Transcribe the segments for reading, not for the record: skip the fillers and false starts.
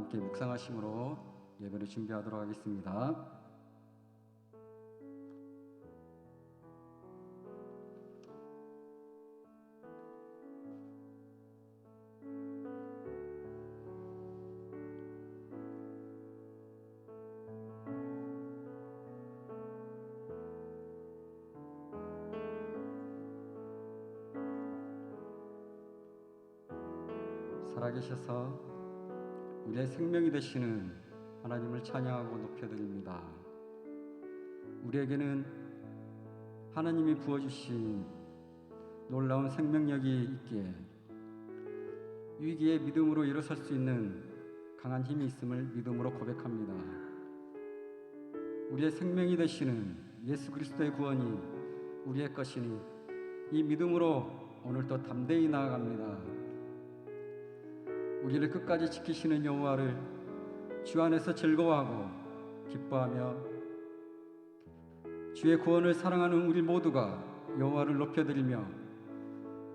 함께 묵상하심으로 예배를 준비하도록 하겠습니다. 살아계셔서 우리의 생명이 되시는 하나님을 찬양하고 높여드립니다. 우리에게는 하나님이 부어주신 놀라운 생명력이 있기에 위기에 믿음으로 일어설 수 있는 강한 힘이 있음을 믿음으로 고백합니다. 우리의 생명이 되시는 예수 그리스도의 구원이 우리의 것이니 이 믿음으로 오늘도 담대히 나아갑니다. 우리를 끝까지 지키시는 여호와를 주 안에서 즐거워하고 기뻐하며 주의 구원을 사랑하는 우리 모두가 여호와를 높여드리며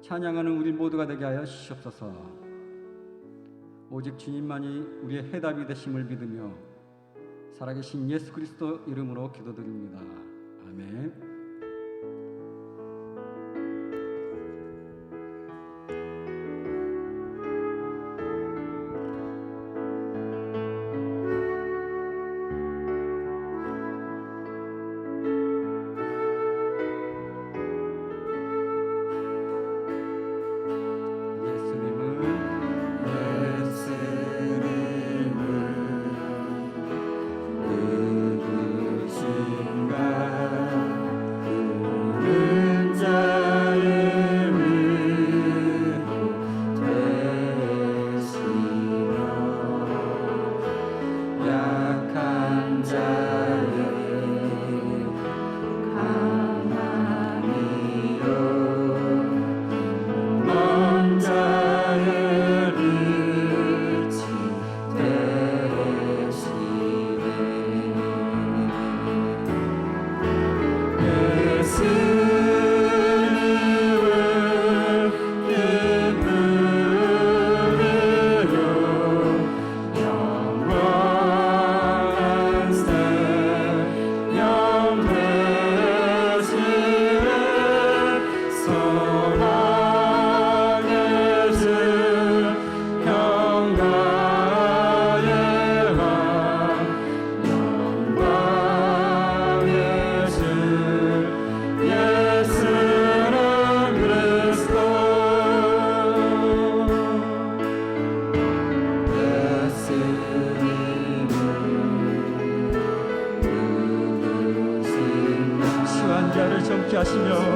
찬양하는 우리 모두가 되게 하여 주시옵소서. 오직 주님만이 우리의 해답이 되심을 믿으며 살아계신 예수 그리스도 이름으로 기도드립니다. 아멘. 하시며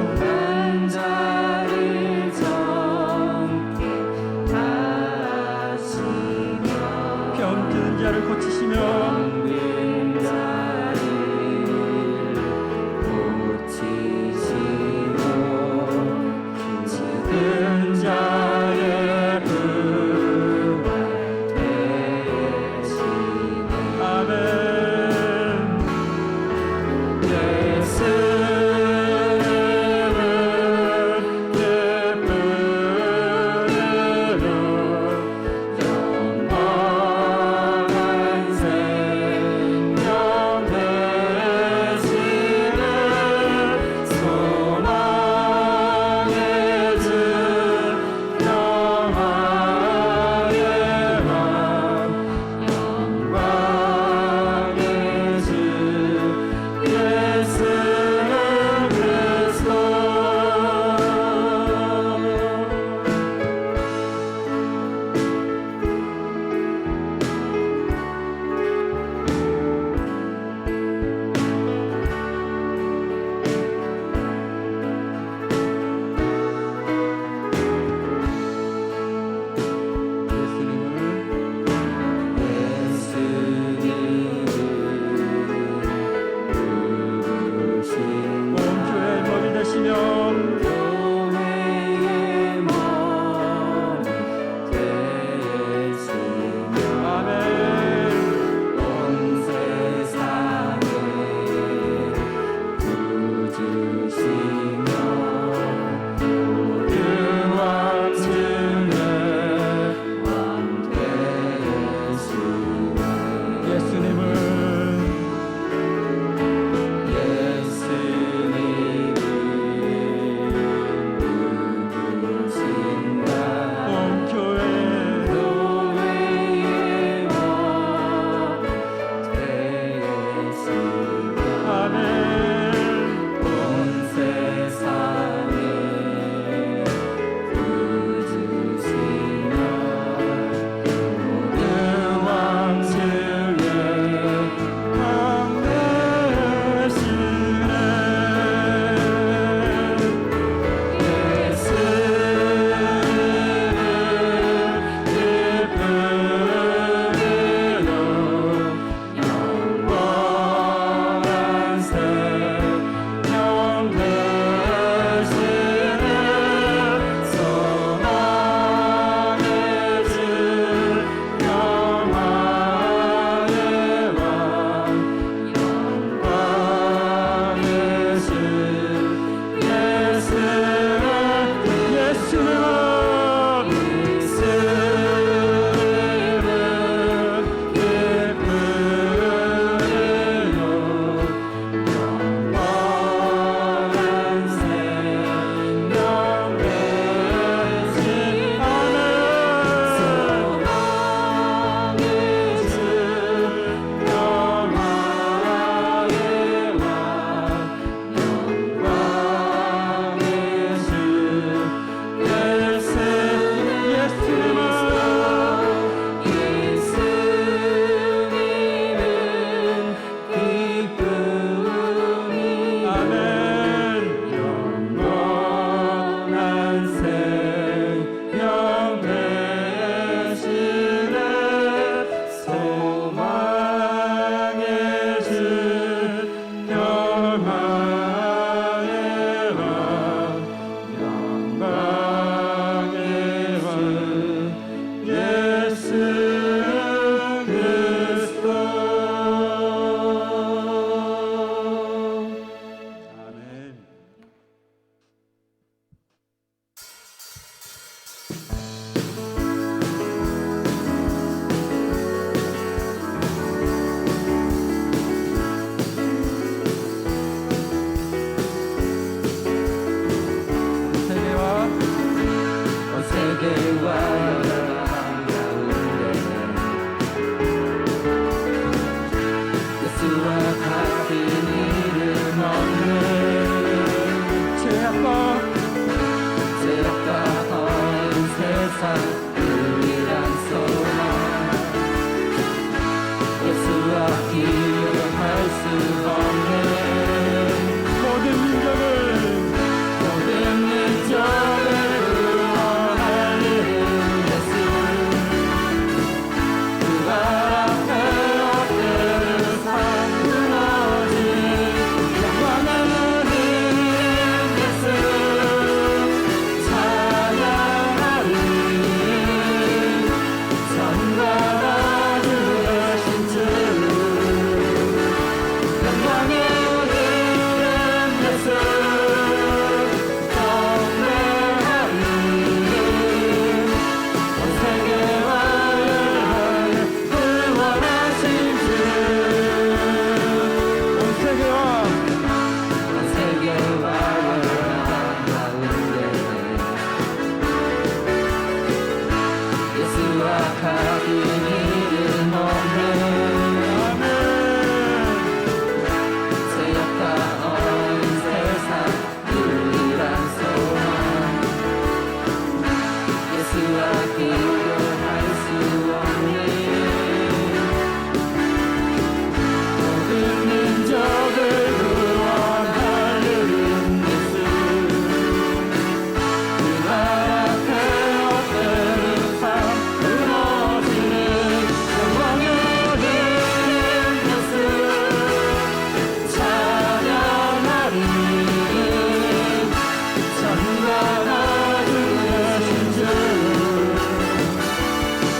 안아주신 주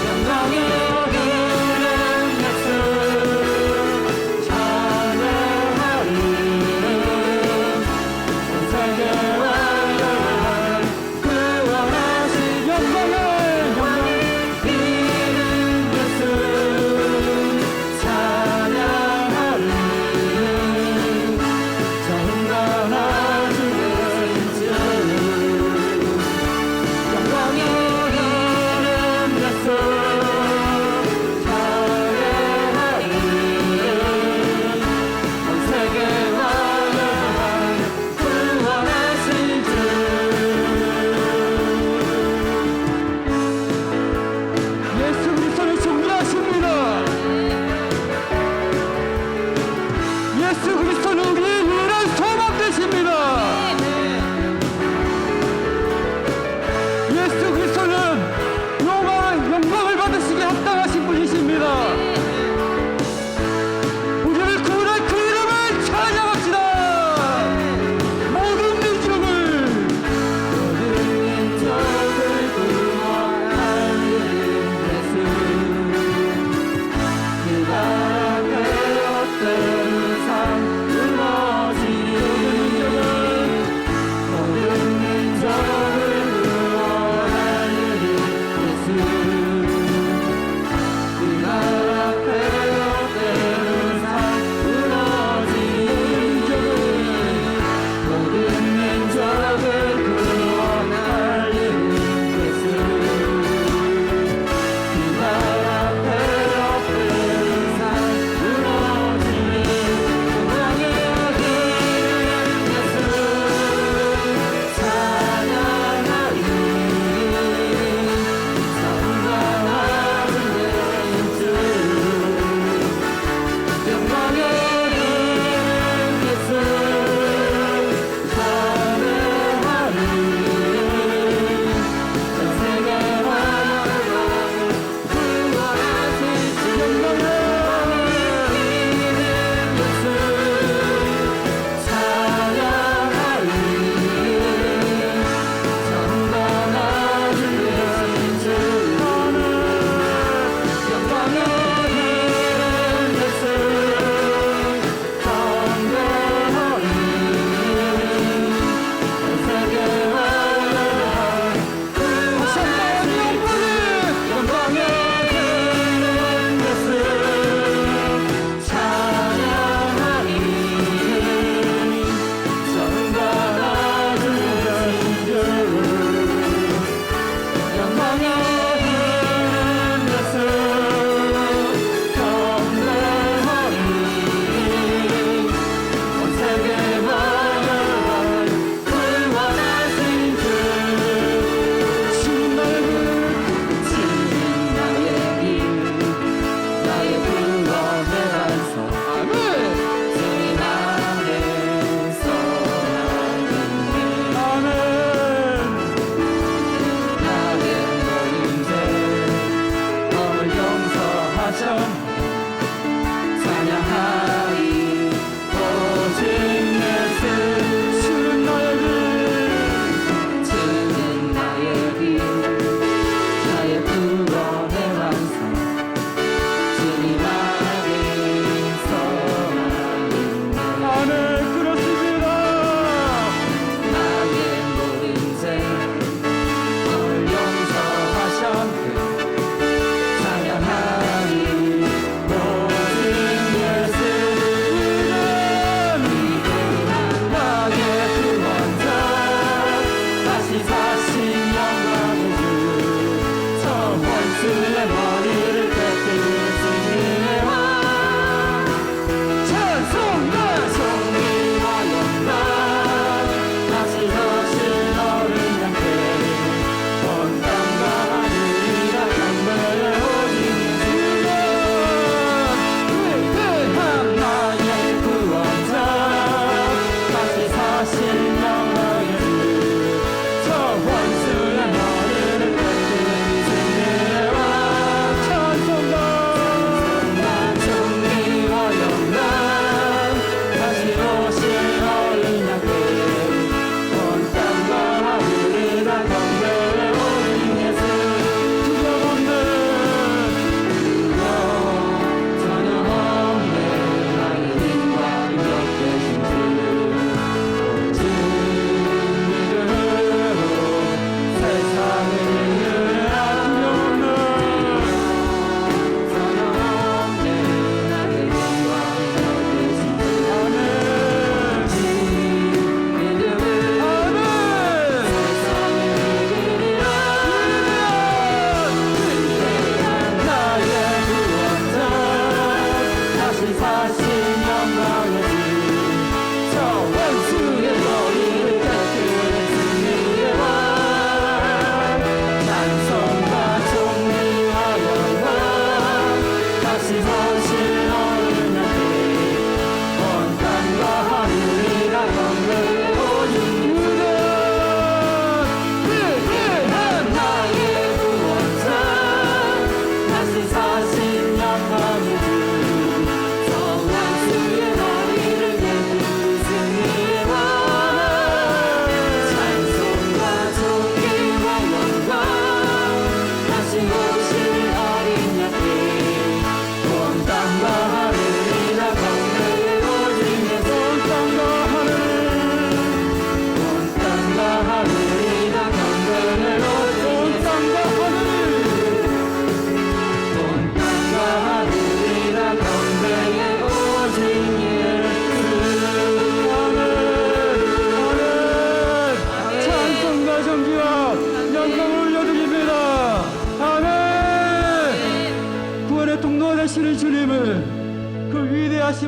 영광의 흐른 예수 찬양하리 온 세계와 영원 구원하신 영광의 이름 예수 찬양하리 정당하신 주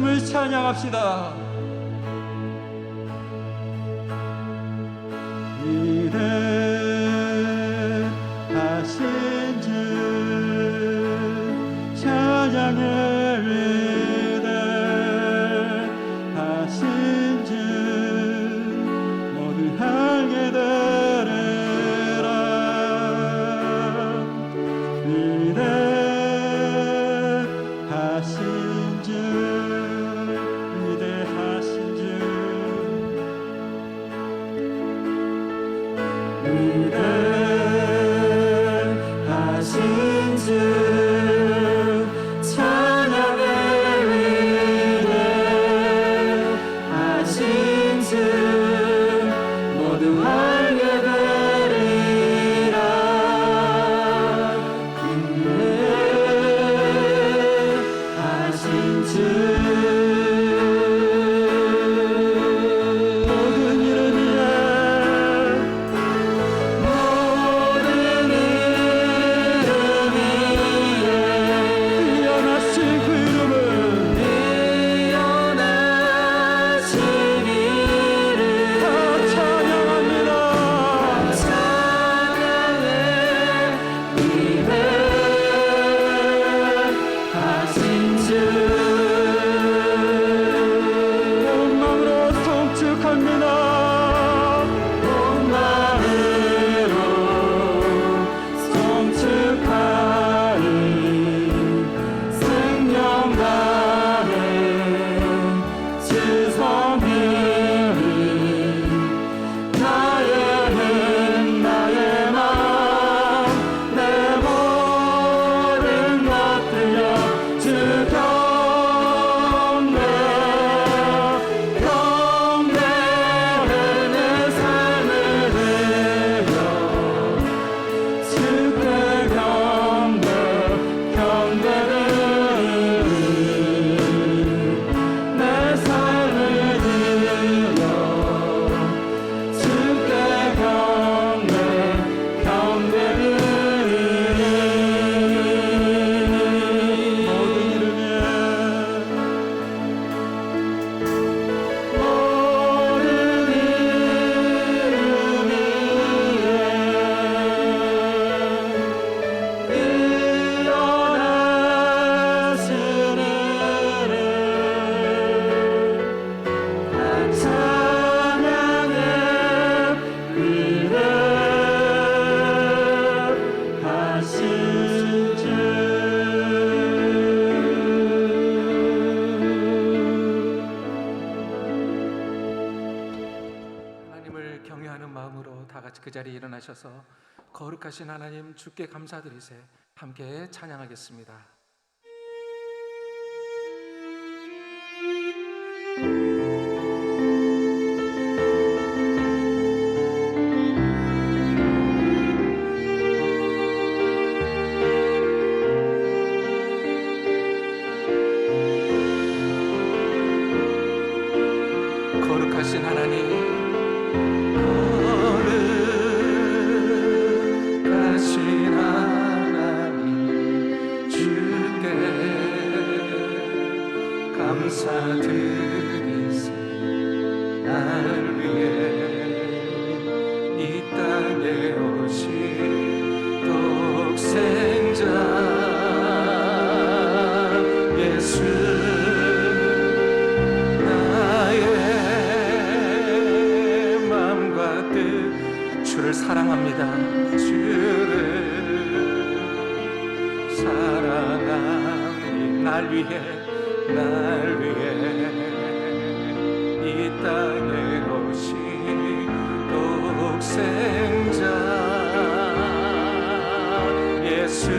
주님을 찬양합시다. 위대하신 주 찬양해. 위대하신 주 모두 알게 되리라. 위대하신 주 위대하신 주 위대하신 주 찬양해. 위대하신 주 모두 알게 되리라. 위대하신 주 모든 이름 위에 뛰어나신 그 이름은 뛰어나신 이름 다 찬양합니다. 찬양해. 위대하신 주 온 마음으로 송축합니다. 온 마음으로 송축하리. 생명 다해 주 성령이 나의 힘 나의 마음 내 모든 것 들려 주 경배해. 내 삶을 드려 주께 경배드리니 내 삶을 드려 주께 경배드리니 모든 이름에 뛰어나신 이름 찬양해. 위대하신 주 하나님을 경외하는 마음으로 다 같이 그 자리에 일어나셔서 거룩하신 하나님 주께 감사드리세 함께 찬양하겠습니다. 거룩하신 하나님 거룩하신 하나님 주께 감사드리세. 나를 위해 이 땅에 오신 독생자 예수 나의 마음과 뜻 주를 사랑합니다. 주를 사랑하니 날 위해 이 땅에 오신 독생자 예수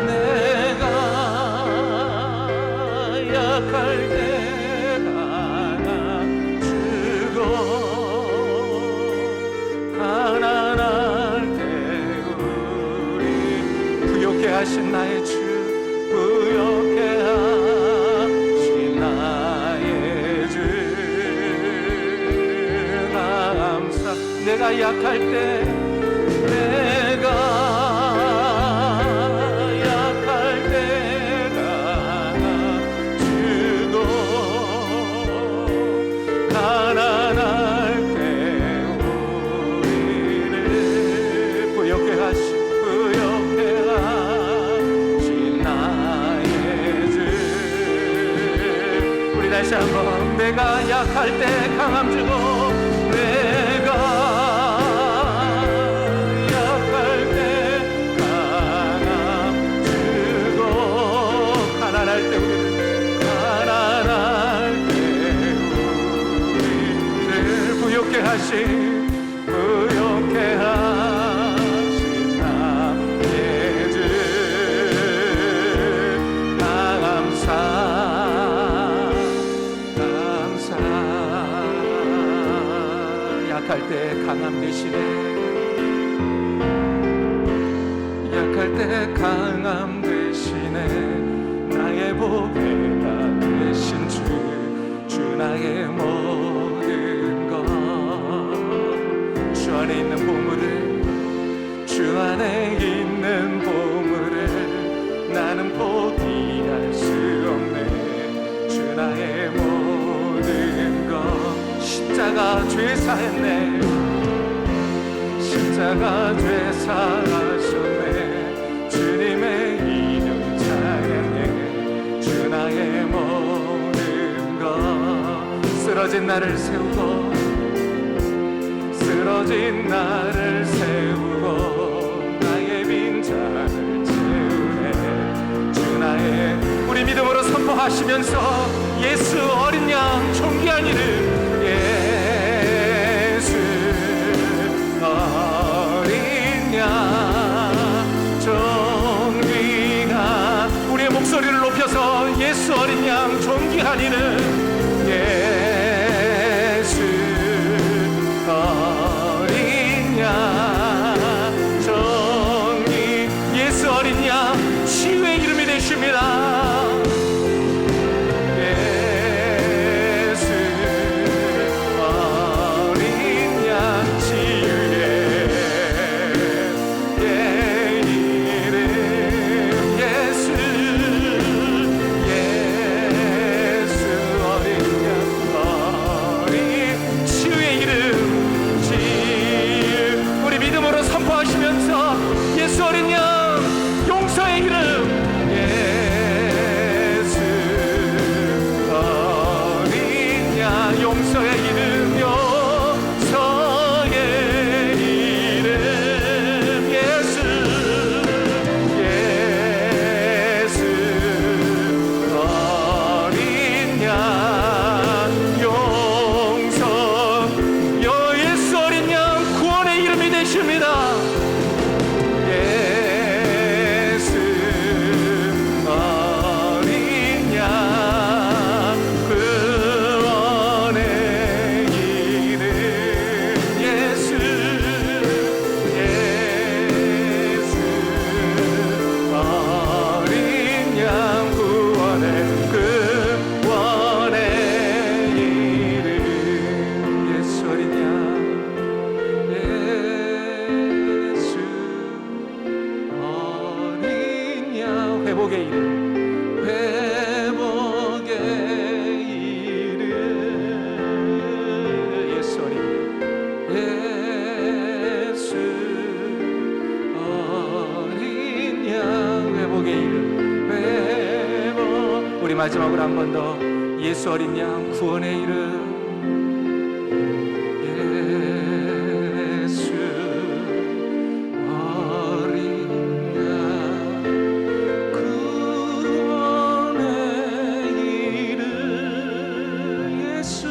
내가 약할 때 안아주고 가난할 때 우리 부욕해 하신 나의 주 부욕해 하신 나의 주 감사. 내가 약할 때 부욕해 하신 나의 주 감사 약할 때 강함 되시네 약할 때 강함 되시네 나의 보배가 되신 주 나의 모든 것 주 안에 있는 보물을 주 안에 있는 보물을 나는 포기할 수 없네 주 나의 모든 것 십자가 죄사했네 십자가 죄사하셨네 주님의 이름 찬양해 주 나의 모든 것 쓰러진 나를 세우고 쓰러진 나를 세우고 나의 빈잔을 채우네 주 나의 우리 믿음으로 선포하시면서 예수 어린 양 존귀한 이름 예수 어린 양 존귀한 우리의 목소리를 높여서 예수 어린 양 존귀한 이름 예수 어린 양 존귀 예수 어린 양 치유의 이름이 되십니다 예수 어린 양 치유의 이름 예수 어린 양 어린 치유의 이름 우리 믿음으로 선포하시면서 예수 어린 양 용서의 이름 예수 어린 양 용서의 이름 용서의 이름 예수 어린 양 용서 예수 어린 양 구원의 이름이 되십니다 예수 어린 양 구원의 이름 예수 어린 양 구원의 이름 예수 어린 양 예수 어린 양 회복의 이름 회복의 이름 예수 어린 양 예수 어린 양 회복의 이름 회복 우리 마지막으로 한 번 더 예수 어린 양 구원의 이름 예수 어린 양 구원의 이름 예수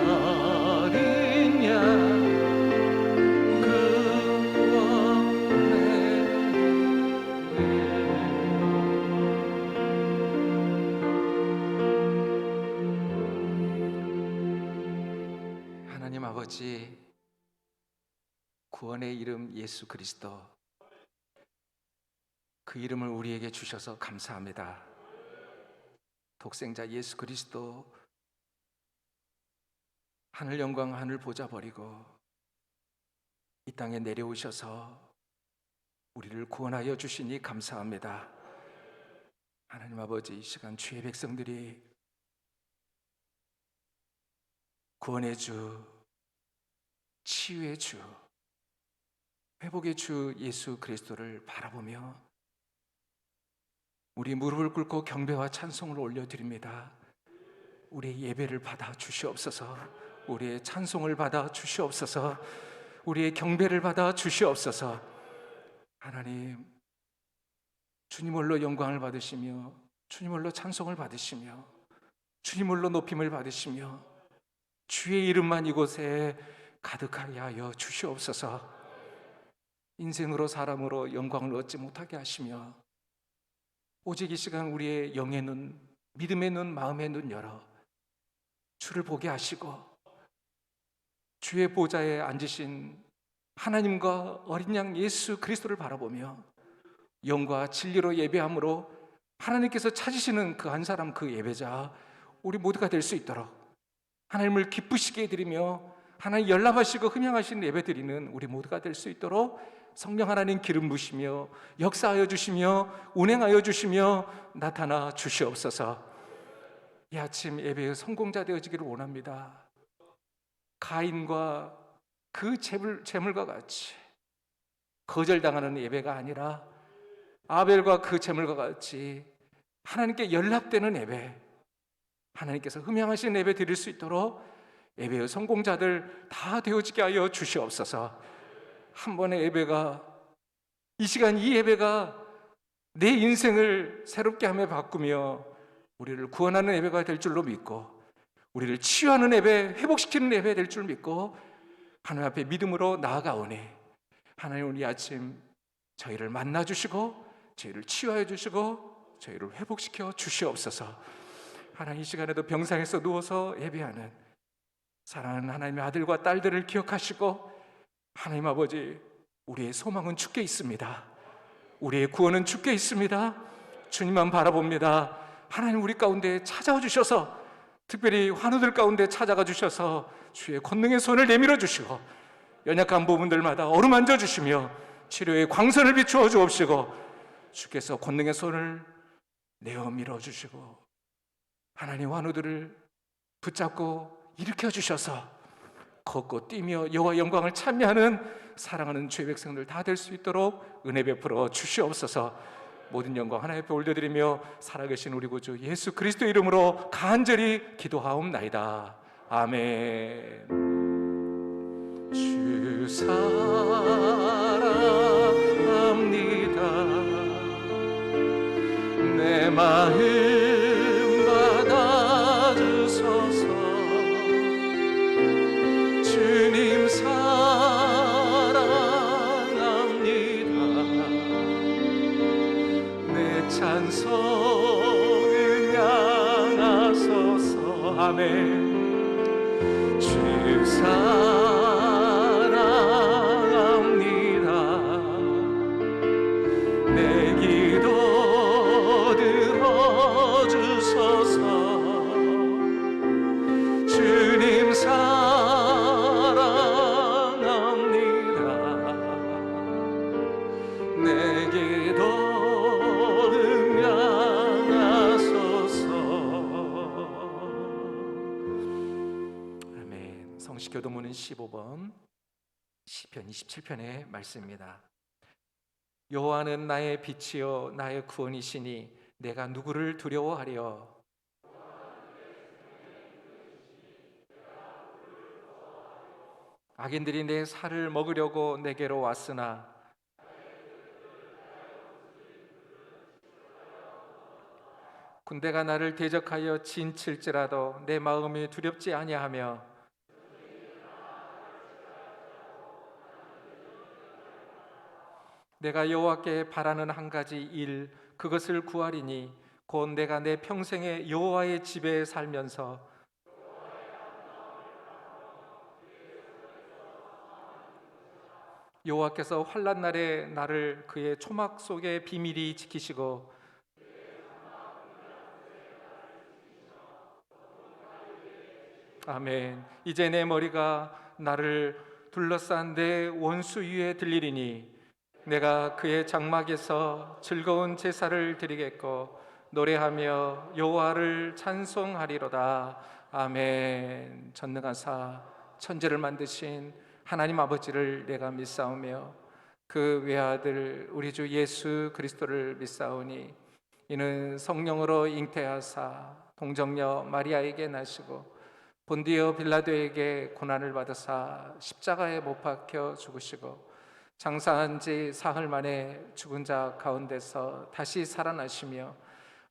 어린 양 하나님 아버지 구원의 이름 예수 그리스도 그 이름을 우리에게 주셔서 감사합니다. 독생자 예수 그리스도 하늘 영광 하늘 보좌 버리고 이 땅에 내려오셔서 우리를 구원하여 주시니 감사합니다. 하나님 아버지 이 시간 주의 백성들이 구원의 주, 치유의 주, 회복의 주 예수 그리스도를 바라보며 우리 무릎을 꿇고 경배와 찬송을 올려드립니다. 우리의 예배를 받아 주시옵소서. 우리의 찬송을 받아 주시옵소서. 우리의 경배를 받아 주시옵소서. 하나님, 주님 홀로 영광을 받으시며 주님 홀로 찬송을 받으시며 주님을로 높임을 받으시며 주의 이름만 이곳에 가득하게 하여 주시옵소서. 인생으로 사람으로 영광을 얻지 못하게 하시며 오직 이 시간 우리의 영의 눈, 믿음의 눈, 마음의 눈 열어 주를 보게 하시고 주의 보좌에 앉으신 하나님과 어린 양 예수 그리스도를 바라보며 영과 진리로 예배함으로 하나님께서 찾으시는 그 한 사람, 그 예배자 우리 모두가 될 수 있도록 하나님을 기쁘시게 해드리며 하나님 연락하시고 흠양하시는 예배 드리는 우리 모두가 될 수 있도록 성령 하나님 기름 부시며 역사하여 주시며 운행하여 주시며 나타나 주시옵소서. 이 아침 예배의 성공자 되어지기를 원합니다. 가인과 그 재물과 같이 거절당하는 예배가 아니라 아벨과 그 재물과 같이 하나님께 연락되는 예배, 하나님께서 흠양하신 예배 드릴 수 있도록 예배의 성공자들 다 되어지게 하여 주시옵소서. 한 번의 예배가, 이 시간 이 예배가 내 인생을 새롭게 하며 바꾸며 우리를 구원하는 예배가 될 줄로 믿고 우리를 치유하는 예배, 회복시키는 예배 될 줄 믿고 하나님 앞에 믿음으로 나아가오니 하나님 오늘 이 아침 저희를 만나주시고 저희를 치유하여 주시고 저희를 회복시켜 주시옵소서. 하나님 이 시간에도 병상에서 누워서 예배하는 사랑하는 하나님의 아들과 딸들을 기억하시고 하나님 아버지, 우리의 소망은 주께 있습니다. 우리의 구원은 주께 있습니다. 주님만 바라봅니다. 하나님 우리 가운데 찾아와 주셔서 특별히 환우들 가운데 찾아가 주셔서 주의 권능의 손을 내밀어 주시고 연약한 부분들마다 어루만져 주시며 치료의 광선을 비추어 주옵시고 주께서 권능의 손을 내어 밀어 주시고 하나님 환우들을 붙잡고 일으켜 주셔서 걷고 뛰며 여호와 영광을 찬미하는 사랑하는 주의 백성들 다 될 수 있도록 은혜 베풀어 주시옵소서. 모든 영광 하나님 앞에 올려드리며 살아계신 우리 구주 예수 그리스도 이름으로 간절히 기도하옵나이다. 아멘. 주 사랑합니다. 내 마음 받아주소서. 주님 사랑합니다. 내 찬송 응양하소서. 아멘. 주 사랑합니다. 내 기도 들어주소서. 주님 교도문은 15번 시편 27편의 말씀입니다. 여호와는 나의 빛이요 나의 구원이시니 내가 누구를 두려워하려. 악인들이 내 살을 먹으려고 내게로 왔으나 군대가 나를 대적하여 진칠지라도 내 마음이 두렵지 아니하며 내가 여호와께 바라는 한 가지 일 그것을 구하리니 곧 내가 내 평생에 여호와의 집에 살면서 여호와께서 환난 날에 나를 그의 초막 속에 비밀히 지키시고 아멘. 이제 내 머리가 나를 둘러싼 내 원수 위에 들리리니 내가 그의 장막에서 즐거운 제사를 드리겠고 노래하며 여호와를 찬송하리로다. 아멘. 전능하사 천지를 만드신 하나님 아버지를 내가 믿사오며 그 외아들 우리 주 예수 그리스도를 믿사오니 이는 성령으로 잉태하사 동정녀 마리아에게 나시고 본디오 빌라도에게 고난을 받으사 십자가에 못 박혀 죽으시고 장사한 지 사흘 만에 죽은 자 가운데서 다시 살아나시며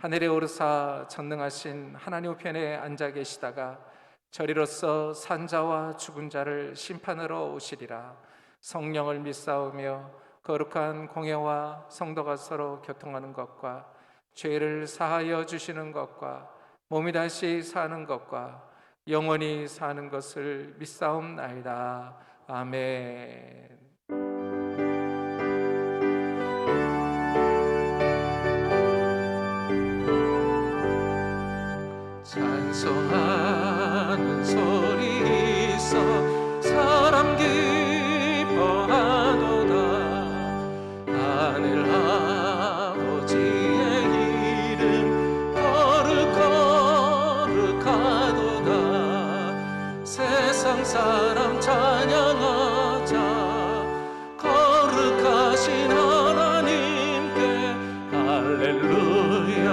하늘에 오르사 전능하신 하나님 우편에 앉아 계시다가 저리로서 산자와 죽은 자를 심판하러 오시리라. 성령을 믿사오며 거룩한 공예와 성도가 서로 교통하는 것과 죄를 사하여 주시는 것과 몸이 다시 사는 것과 영원히 사는 것을 믿사옵나이다. 아멘. 찬송하는 소리 있어 사람 기뻐하도다. 하늘 아버지의 이름 거룩하도다. 세상 사람 찬양하자. 거룩하신 하나님께 할렐루야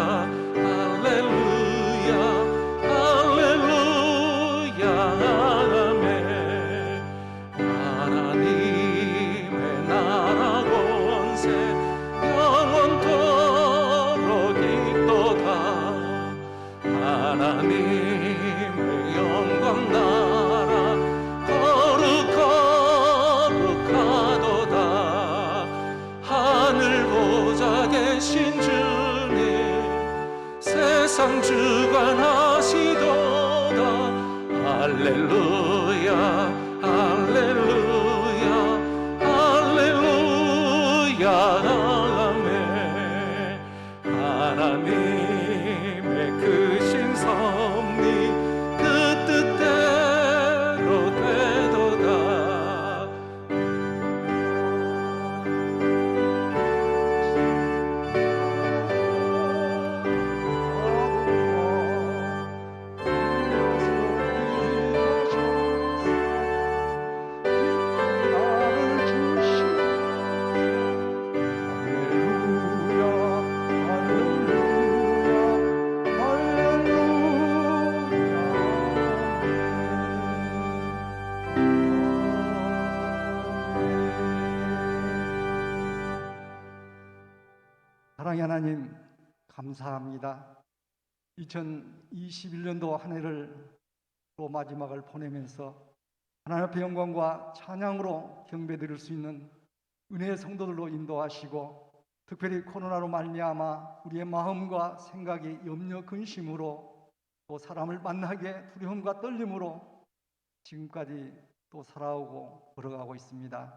할렐루야 할렐루야 아멘. 하나님의 나라 권세 영원토록 있도다. 하나님의 영광 나라 거룩하도다. 하늘 보좌 계신 주님 세상 주관하시도다. 할렐루야 할렐루야 할렐루야 아멘. 하나님의 크신 섭리 그 뜻대로 되도다. 사랑의 하나님, 감사합니다. 2021년도 한 해를 또 마지막을 보내면서 하나님 앞에 영광과 찬양으로 경배드릴 수 있는 은혜의 성도들로 인도하시고, 특별히 코로나로 말미암아 우리의 마음과 생각이 염려 근심으로 또 사람을 만나기에 두려움과 떨림으로 지금까지 또 살아오고 걸어가고 있습니다.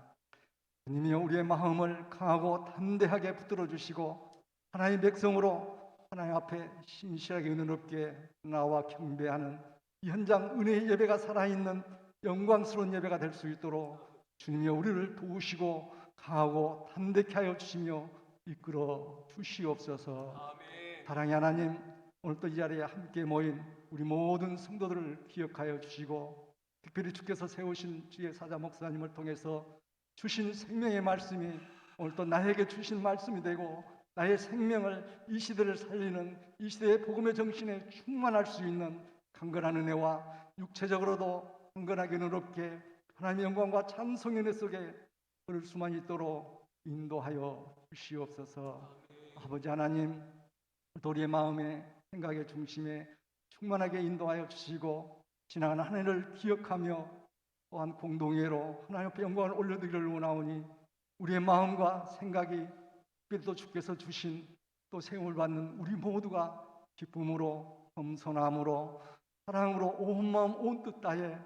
주님이여, 우리의 마음을 강하고 담대하게 붙들어 주시고 하나님의 백성으로 하나님 앞에 신실하게 은혜롭게 나와 경배하는 이 현장 은혜의 예배가 살아있는 영광스러운 예배가 될 수 있도록 주님이여 우리를 도우시고 강하고 담대케 하여 주시며 이끌어 주시옵소서. 아멘. 사랑의 하나님, 오늘도 이 자리에 함께 모인 우리 모든 성도들을 기억하여 주시고, 특별히 주께서 세우신 주의 사자 목사님을 통해서 주신 생명의 말씀이 오늘도 나에게 주신 말씀이 되고 나의 생명을, 이 시대를 살리는 이 시대의 복음의 정신에 충만할 수 있는 강건한 은혜와 육체적으로도 강건하게 은혜롭게 하나님의 영광과 찬송의 은혜 속에 걸을 수만 있도록 인도하여 주시옵소서. 아버지 하나님, 우리의 마음에 생각의 중심에 충만하게 인도하여 주시고 지나간 한 해를 기억하며 또한 공동회로 하나님 앞에 영광을 올려드리기를 원하오니 우리의 마음과 생각이 특별히 또 주께서 주신 또 세움을 받는 우리 모두가 기쁨으로 겸손함으로 사랑으로 온 마음 온 뜻 다해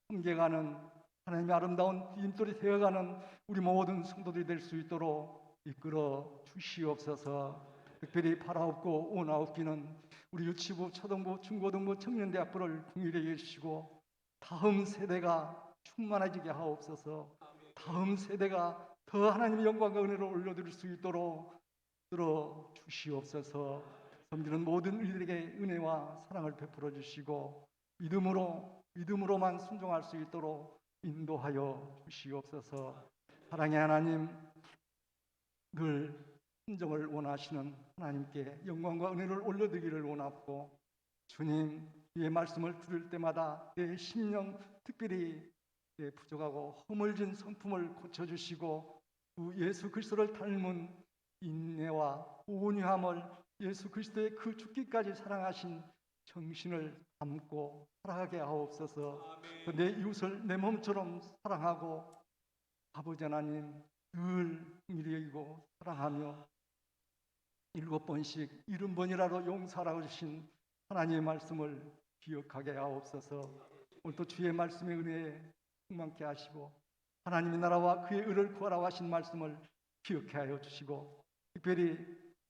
함께가는 하나님의 아름다운 디딤돌이 되어가는 우리 모든 성도들이 될 수 있도록 이끌어 주시옵소서. 특별히 바라옵고 원하옵기는 우리 유치부, 초등부, 중고등부, 청년대학부를 긍휼히 여기시고 다음 세대가 충만해지게 하옵소서. 다음 세대가 더 하나님의 영광과 은혜를 올려드릴 수 있도록 들어 주시옵소서. 섬기는 모든 이들에게 은혜와 사랑을 베풀어 주시고 믿음으로만 순종할 수 있도록 인도하여 주시옵소서. 사랑의 하나님, 늘 순종을 원하시는 하나님께 영광과 은혜를 올려드리기를 원하고, 주님, 이 말씀을 들을 때마다 내 심령, 특별히 내 부족하고 허물진 성품을 고쳐주시고 그 예수 그리스도를 닮은 인내와 온유함을 예수 그리스도의 그 죽기까지 사랑하신 정신을 담고 살아가게 하옵소서. 내 이웃을 내 몸처럼 사랑하고 아버지 하나님 늘 미리이고 사랑하며 7번씩 70번이라도 용서하라고 주신 하나님의 말씀을 기억하게 하옵소서. 오늘도 주의 말씀의 은혜에 충만케 하시고 하나님의 나라와 그의 의를 구하라고 하신 말씀을 기억해 하여 주시고 특별히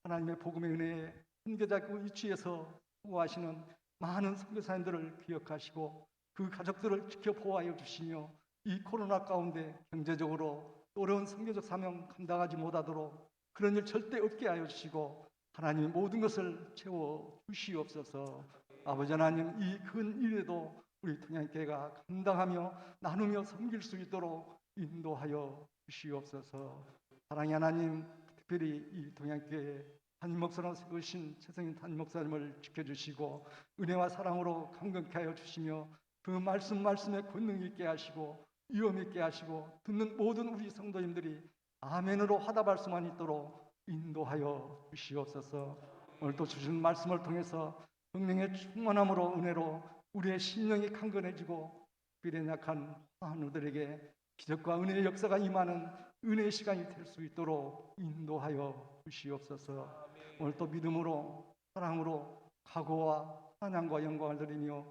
하나님의 복음의 은혜에 선교자고 위치에서 수고하시는 많은 선교사님들을 기억하시고 그 가족들을 지켜 보호하여 주시며 이 코로나 가운데 경제적으로 어려운 선교적 사명 감당하지 못하도록 그런 일 절대 없게 하여 주시고 하나님의 모든 것을 채워 주시옵소서. 아버지 하나님 이 큰 일에도 우리 통양교회가 감당하며 나누며 섬길 수 있도록 인도하여 주시옵소서. 사랑의 하나님 특별히 이 통양교회 담임 목사로 세우신 최성인 담임 목사님을 지켜주시고 은혜와 사랑으로 강건케 하여 주시며 그 말씀에 권능 있게 하시고 위엄 있게 하시고 듣는 모든 우리 성도님들이 아멘으로 화답할 수만 있도록 인도하여 주시옵소서. 오늘도 주신 말씀을 통해서 성령의 충만함으로 은혜로 우리의 심령이 강건해지고 특별히 약한 환우들에게 기적과 은혜의 역사가 임하는 은혜의 시간이 될 수 있도록 인도하여 주시옵소서. 오늘 또 믿음으로 사랑으로 각오와 찬양과 영광을 드리며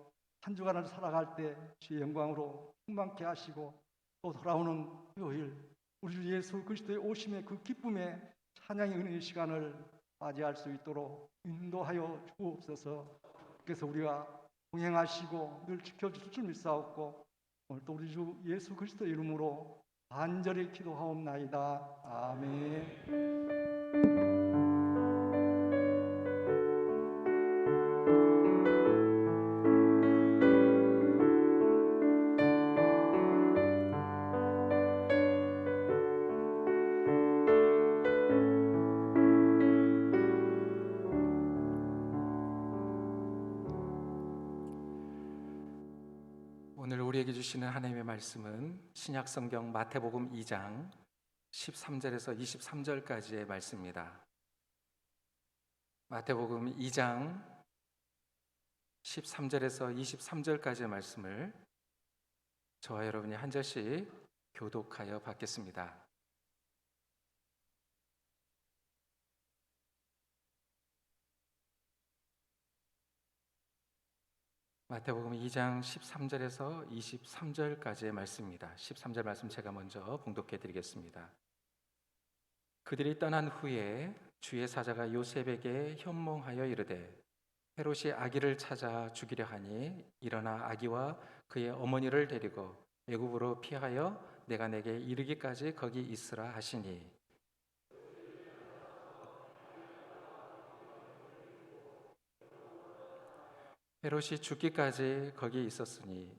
한 주간을 살아갈 때 주의 영광으로 충만케 하시고 또 돌아오는 토요일 우리 주 예수 그리스도의 오심의 그 기쁨의 찬양의 은혜의 시간을 맞이할 수 있도록 인도하여 주옵소서. 그래서 우리가 동행하시고 늘 지켜주실 줄 믿사옵고 오늘 또 우리 주 예수 그리스도의 이름으로 간절히 기도하옵나이다. 아멘. 오늘 우리에게 주시는 하나님의 말씀은 신약성경 마태복음 2장 13절에서 23절까지의 말씀입니다. 마태복음 2장 13절에서 23절까지의 말씀을 저와 여러분이 한 절씩 교독하여 받겠습니다. 마태복음 2장 13절에서 23절까지의 말씀입니다. 13절 말씀 제가 먼저 봉독해 드리겠습니다. 그들이 떠난 후에 주의 사자가 요셉에게 현몽하여 이르되 헤롯이 아기를 찾아 죽이려 하니 일어나 아기와 그의 어머니를 데리고 애굽으로 피하여 내가 내게 이르기까지 거기 있으라 하시니 헤롯이 죽기까지 거기에 있었으니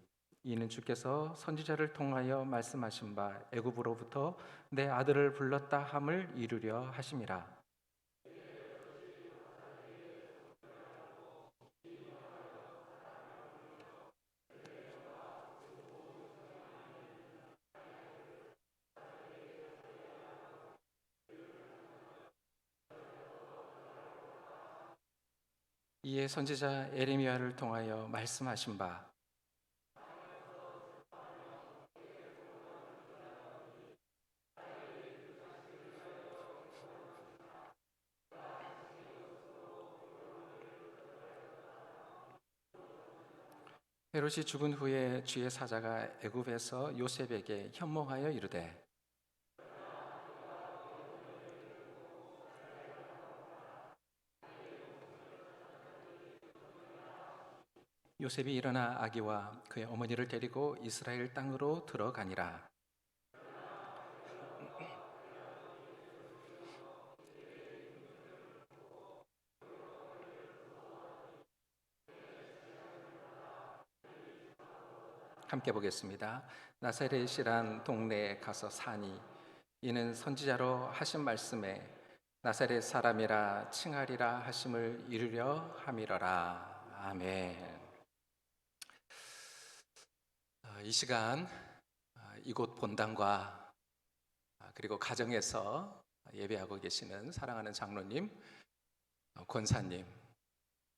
이는 주께서 선지자를 통하여 말씀하신 바 애굽으로부터 내 아들을 불렀다 함을 이루려 하심이라. 이에 선지자 에레미야를 통하여 말씀하신 바 헤롯이 죽은 후에 주의 사자가 애굽에서 요셉에게 현몽하여 이르되 요셉이 일어나 아기와 그의 어머니를 데리고 이스라엘 땅으로 들어가니라. 함께 보겠습니다. 나사렛이란 동네에 가서 사니 이는 선지자로 하신 말씀에 나사렛 사람이라 칭하리라 하심을 이루려 함이러라. 아멘. 이 시간 이곳 본당과 그리고 가정에서 예배하고 계시는 사랑하는 장로님, 권사님,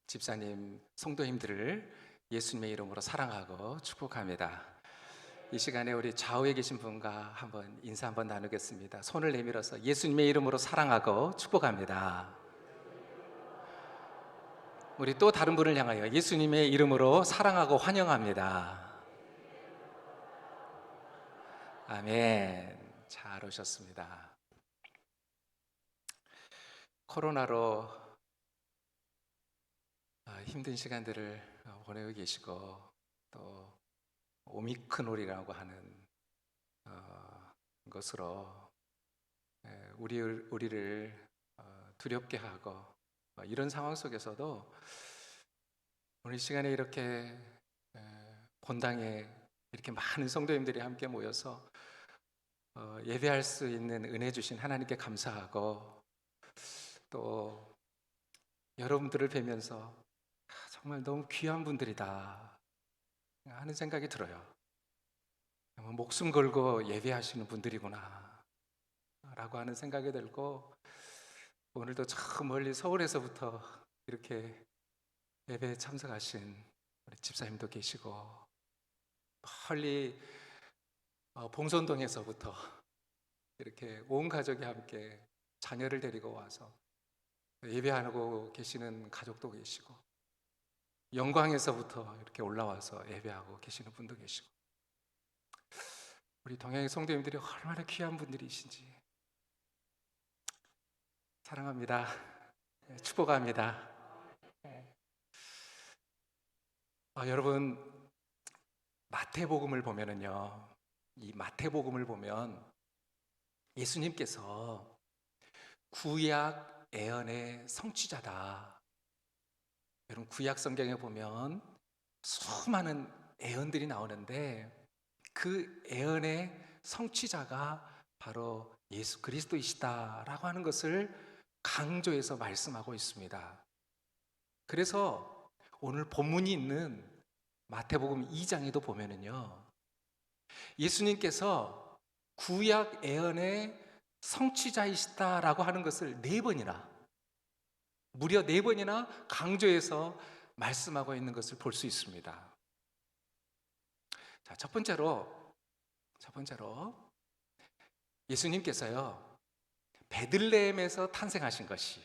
집사님, 성도님들을 예수님의 이름으로 사랑하고 축복합니다. 이 시간에 우리 좌우에 계신 분과 한번 인사 한번 나누겠습니다. 손을 내밀어서 예수님의 이름으로 사랑하고 축복합니다. 우리 또 다른 분을 향하여 예수님의 이름으로 사랑하고 환영합니다. 아멘. 잘 오셨습니다. 코로나로 힘든 시간들을 보내고 계시고 또 오미크론이라고 하는 것으로 우리를 두렵게 하고 이런 상황 속에서도 오늘 시간에 이렇게 본당에 이렇게 많은 성도님들이 함께 모여서 예배할 수 있는 은혜 주신 하나님께 감사하고 또 여러분들을 뵈면서 정말 너무 귀한 분들이다 하는 생각이 들어요. 목숨 걸고 예배하시는 분들이구나 라고 하는 생각이 들고 오늘도 저 멀리 서울에서부터 이렇게 예배에 참석하신 우리 집사님도 계시고 멀리 봉선동에서부터 이렇게 온 가족이 함께 자녀를 데리고 와서 예배하고 계시는 가족도 계시고 영광에서부터 이렇게 올라와서 예배하고 계시는 분도 계시고 우리 동양의 성도님들이 얼마나 귀한 분들이신지 사랑합니다. 축복합니다. 여러분 마태복음을 보면은요, 이 마태복음을 보면 예수님께서 구약 예언의 성취자다. 여러분 구약 성경에 보면 수많은 예언들이 나오는데 그 예언의 성취자가 바로 예수 그리스도이시다라고 하는 것을 강조해서 말씀하고 있습니다. 그래서 오늘 본문이 있는 마태복음 2장에도 보면은요, 예수님께서 구약 예언의 성취자이시다라고 하는 것을 4번이나 무려 4번이나 강조해서 말씀하고 있는 것을 볼 수 있습니다. 자, 첫 번째로 예수님께서요 베들레헴에서 탄생하신 것이,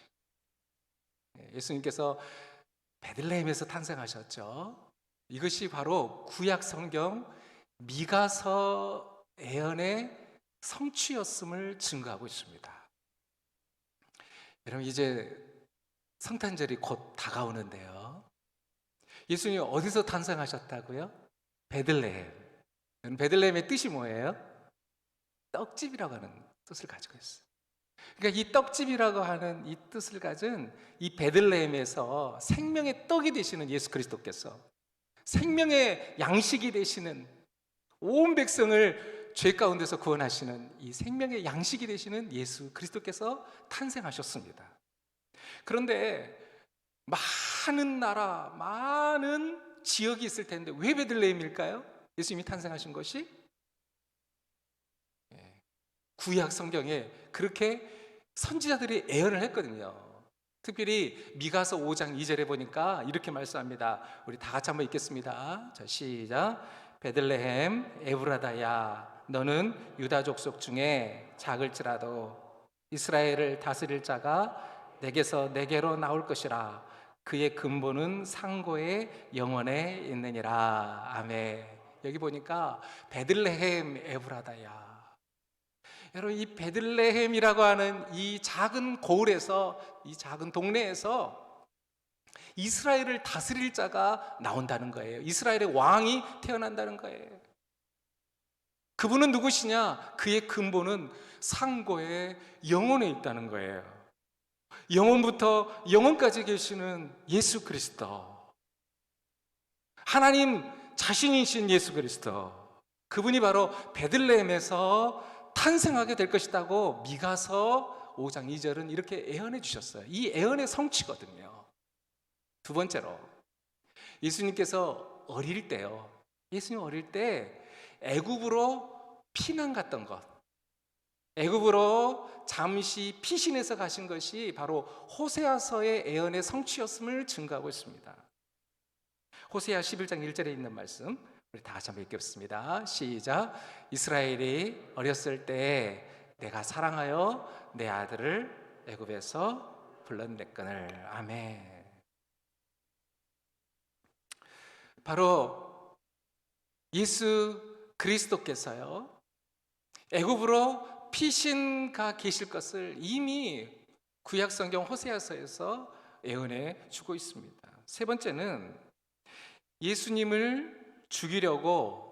예수님께서 베들레헴에서 탄생하셨죠. 이것이 바로 구약 성경 미가서 예언의 성취였음을 증거하고 있습니다. 여러분 이제 성탄절이 곧 다가오는데요, 예수님이 어디서 탄생하셨다고요? 베들레헴. 베들레헴의 뜻이 뭐예요? 떡집이라고 하는 뜻을 가지고 있어요. 그러니까 이 떡집이라고 하는 이 뜻을 가진 이 베들레헴에서 생명의 떡이 되시는 예수 그리스도께서, 생명의 양식이 되시는, 온 백성을 죄 가운데서 구원하시는 이 생명의 양식이 되시는 예수 그리스도께서 탄생하셨습니다. 그런데 많은 나라, 많은 지역이 있을 텐데 왜 베들레헴일까요? 예수님이 탄생하신 것이? 구약 성경에 그렇게 선지자들이 예언을 했거든요. 특별히 미가서 5장 2절에 보니까 이렇게 말씀합니다. 우리 다 같이 한번 읽겠습니다. 자, 시작. 베들레헴 에브라다야, 너는 유다 족속 중에 작을지라도 이스라엘을 다스릴 자가 내게서 내게로 나올 것이라. 그의 근본은 상고의 영원에 있느니라. 아멘. 여기 보니까 베들레헴 에브라다야. 여러분 이 베들레헴이라고 하는 이 작은 고을에서, 이 작은 동네에서 이스라엘을 다스릴 자가 나온다는 거예요. 이스라엘의 왕이 태어난다는 거예요. 그분은 누구시냐? 그의 근본은 상고의 영혼에 있다는 거예요. 영혼부터 영혼까지 계시는 예수 그리스도, 하나님 자신이신 예수 그리스도, 그분이 바로 베들레헴에서 탄생하게 될 것이라고 미가서 5장 2절은 이렇게 예언해 주셨어요. 이 예언의 성취거든요. 두 번째로 예수님께서 어릴 때요, 예수님 어릴 때 애굽으로 피난 갔던 것, 애굽으로 잠시 피신해서 가신 것이 바로 호세아서의 예언의 성취였음을 증거하고 있습니다. 호세아 11장 1절에 있는 말씀 우리 다 같이 한번 읽겠습니다. 시작. 이스라엘이 어렸을 때 내가 사랑하여 내 아들을 애굽에서 불러냈거늘. 아멘. 바로 예수 그리스도께서요, 애굽으로 피신가 계실 것을 이미 구약성경 호세아서에서 예언해 주고 있습니다. 세 번째는 예수님을 죽이려고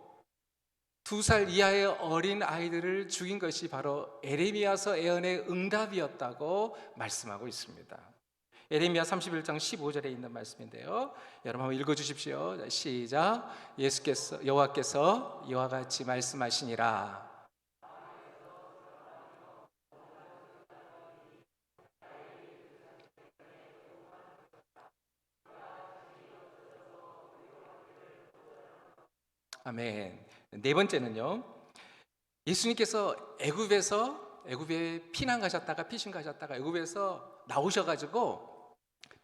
2살 이하의 어린 아이들을 죽인 것이 바로 에레미야서 예언의 응답이었다고 말씀하고 있습니다. 에레미야 31장 15절에 있는 말씀인데요, 여러분 한번 읽어주십시오. 시작. 여호와께서 이와 같이 말씀하시니라. 아멘. 네 번째는요, 예수님께서 애굽에 피난 가셨다가 피신 가셨다가 애굽에서 나오셔가지고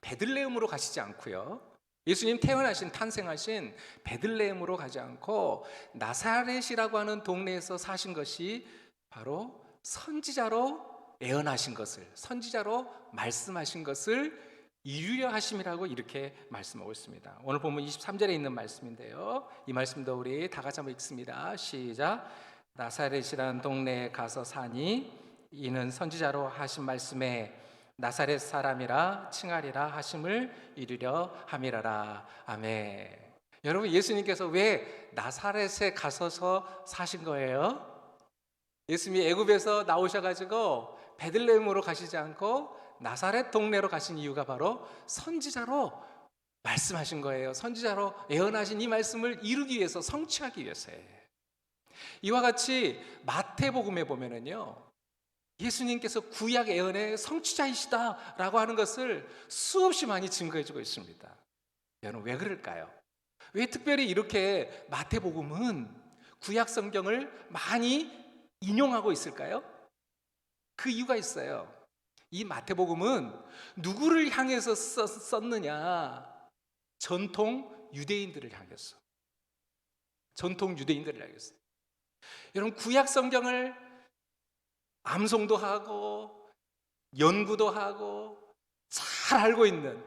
베들레헴으로 가시지 않고요, 예수님 탄생하신 베들레헴으로 가지 않고 나사렛이라고 하는 동네에서 사신 것이 바로 선지자로 예언하신 것을, 선지자로 말씀하신 것을 이루려 하심이라고 이렇게 말씀하고 있습니다. 오늘 본문 23절에 있는 말씀인데요, 이 말씀도 우리 다 같이 한번 읽습니다. 시작. 나사렛이라는 동네에 가서 사니 이는 선지자로 하신 말씀에 나사렛 사람이라 칭하리라 하심을 이루려 함이라라. 아멘. 여러분, 예수님께서 왜 나사렛에 가서서 사신 거예요? 예수님이 애굽에서 나오셔가지고 베들레헴으로 가시지 않고 나사렛 동네로 가신 이유가 바로 선지자로 말씀하신 거예요. 선지자로 예언하신 이 말씀을 이루기 위해서, 성취하기 위해서예요. 이와 같이 마태복음에 보면은요, 예수님께서 구약 예언의 성취자이시다라고 하는 것을 수없이 많이 증거해주고 있습니다. 여러분, 왜 그럴까요? 왜 특별히 이렇게 마태복음은 구약 성경을 많이 인용하고 있을까요? 그 이유가 있어요. 이 마태복음은 누구를 향해서 썼느냐? 전통 유대인들을 향해서. 전통 유대인들을 향해서. 여러분, 구약 성경을 암송도 하고 연구도 하고 잘 알고 있는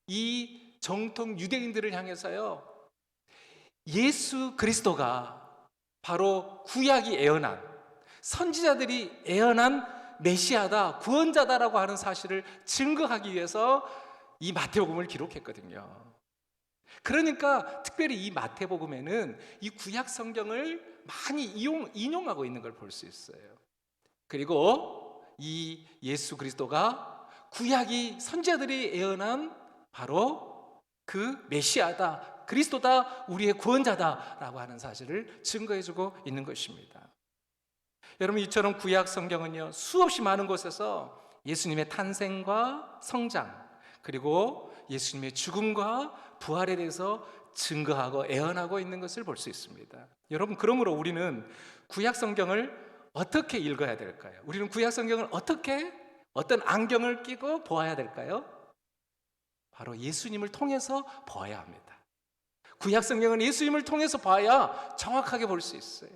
이 정통 유대인들을 향해서요, 예수 그리스도가 바로 구약이 예언한, 선지자들이 예언한 메시아다, 구원자다라고 하는 사실을 증거하기 위해서 이 마태복음을 기록했거든요. 그러니까 특별히 이 마태복음에는 이 구약 성경을 많이 인용하고 있는 걸 볼 수 있어요. 그리고 이 예수 그리스도가 구약이 선지자들이 예언한 바로 그 메시아다, 그리스도다, 우리의 구원자다라고 하는 사실을 증거해주고 있는 것입니다. 여러분, 이처럼 구약 성경은요, 수없이 많은 곳에서 예수님의 탄생과 성장, 그리고 예수님의 죽음과 부활에 대해서 증거하고 예언하고 있는 것을 볼 수 있습니다. 여러분, 그러므로 우리는 구약 성경을 어떻게 읽어야 될까요? 우리는 구약 성경을 어떤 안경을 끼고 보아야 될까요? 바로 예수님을 통해서 보아야 합니다. 구약 성경은 예수님을 통해서 봐야 정확하게 볼 수 있어요.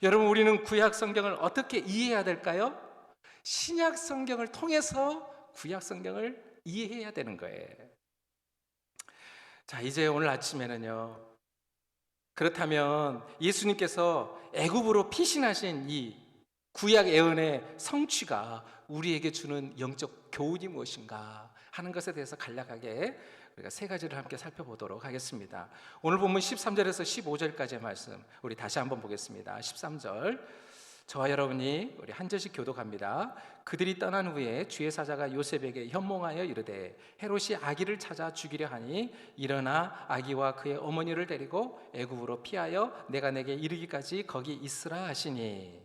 여러분, 우리는 구약 성경을 어떻게 이해해야 될까요? 신약 성경을 통해서 구약 성경을 이해해야 되는 거예요. 자, 이제 오늘 아침에는요, 그렇다면 예수님께서 애굽으로 피신하신 이 구약 예언의 성취가 우리에게 주는 영적 교훈이 무엇인가 하는 것에 대해서 간략하게 우리가 세 가지를 함께 살펴보도록 하겠습니다. 오늘 본문 13절에서 15절까지의 말씀 우리 다시 한번 보겠습니다. 13절, 저와 여러분이 우리 한 절씩 교독합니다. 그들이 떠난 후에 주의 사자가 요셉에게 현몽하여 이르되 헤롯이 아기를 찾아 죽이려 하니 일어나 아기와 그의 어머니를 데리고 애굽으로 피하여 내가 내게 이르기까지 거기 있으라 하시니.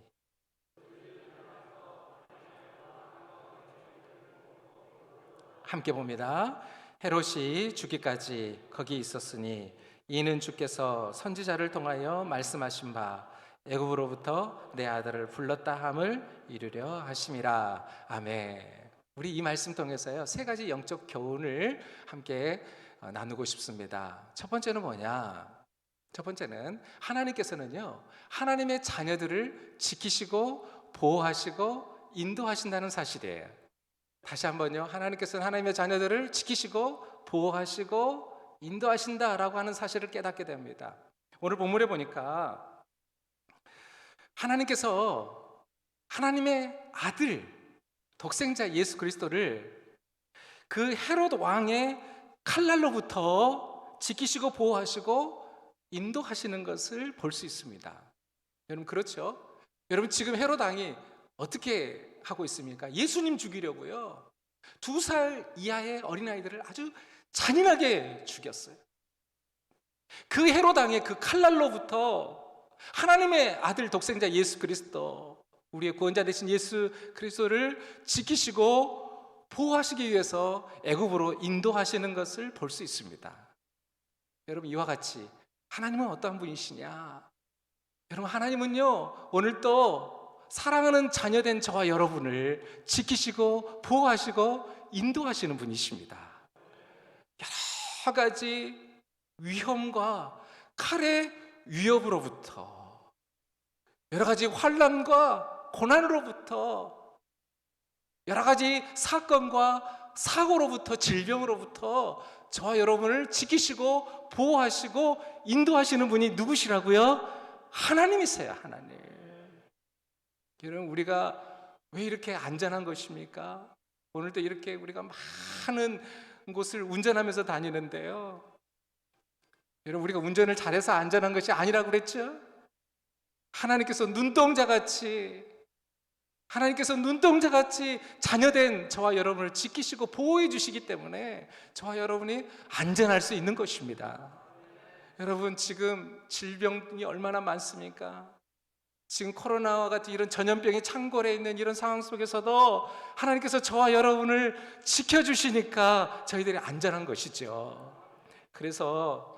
함께 봅니다. 헤롯이 죽기까지 거기 있었으니 이는 주께서 선지자를 통하여 말씀하신 바 애굽으로부터 내 아들을 불렀다 함을 이루려 하심이라. 아멘. 우리 이 말씀 통해서요, 세 가지 영적 교훈을 함께 나누고 싶습니다. 첫 번째는 뭐냐? 첫 번째는 하나님께서는요, 하나님의 자녀들을 지키시고 보호하시고 인도하신다는 사실이에요. 다시 한번요, 하나님께서는 하나님의 자녀들을 지키시고 보호하시고 인도하신다라고 하는 사실을 깨닫게 됩니다. 오늘 본문에 보니까 하나님께서 하나님의 아들 독생자 예수 그리스도를 그 헤롯 왕의 칼날로부터 지키시고 보호하시고 인도하시는 것을 볼 수 있습니다. 여러분, 그렇죠? 여러분, 지금 헤롯 왕이 어떻게 하고 있습니까? 예수님 죽이려고요, 2살 이하의 어린아이들을 아주 잔인하게 죽였어요. 그 헤롯 왕의 그 칼날로부터 하나님의 아들 독생자 예수 그리스도, 우리의 구원자 되신 예수 그리스도를 지키시고 보호하시기 위해서 애굽으로 인도하시는 것을 볼 수 있습니다. 여러분, 이와 같이 하나님은 어떠한 분이시냐? 여러분, 하나님은요, 오늘도 사랑하는 자녀된 저와 여러분을 지키시고 보호하시고 인도하시는 분이십니다. 여러 가지 위험과 칼의 위협으로부터, 여러 가지 환난과 고난으로부터, 여러 가지 사건과 사고로부터, 질병으로부터 저와 여러분을 지키시고 보호하시고 인도하시는 분이 누구시라고요? 하나님이세요. 하나님. 여러분, 우리가 왜 이렇게 안전한 것입니까? 오늘도 이렇게 우리가 많은 곳을 운전하면서 다니는데요, 여러분, 우리가 운전을 잘해서 안전한 것이 아니라고 그랬죠? 하나님께서 눈동자같이 자녀된 저와 여러분을 지키시고 보호해 주시기 때문에 저와 여러분이 안전할 수 있는 것입니다. 여러분, 지금 질병이 얼마나 많습니까? 지금 코로나와 같은 이런 전염병이 창궐해 있는 이런 상황 속에서도 하나님께서 저와 여러분을 지켜주시니까 저희들이 안전한 것이죠. 그래서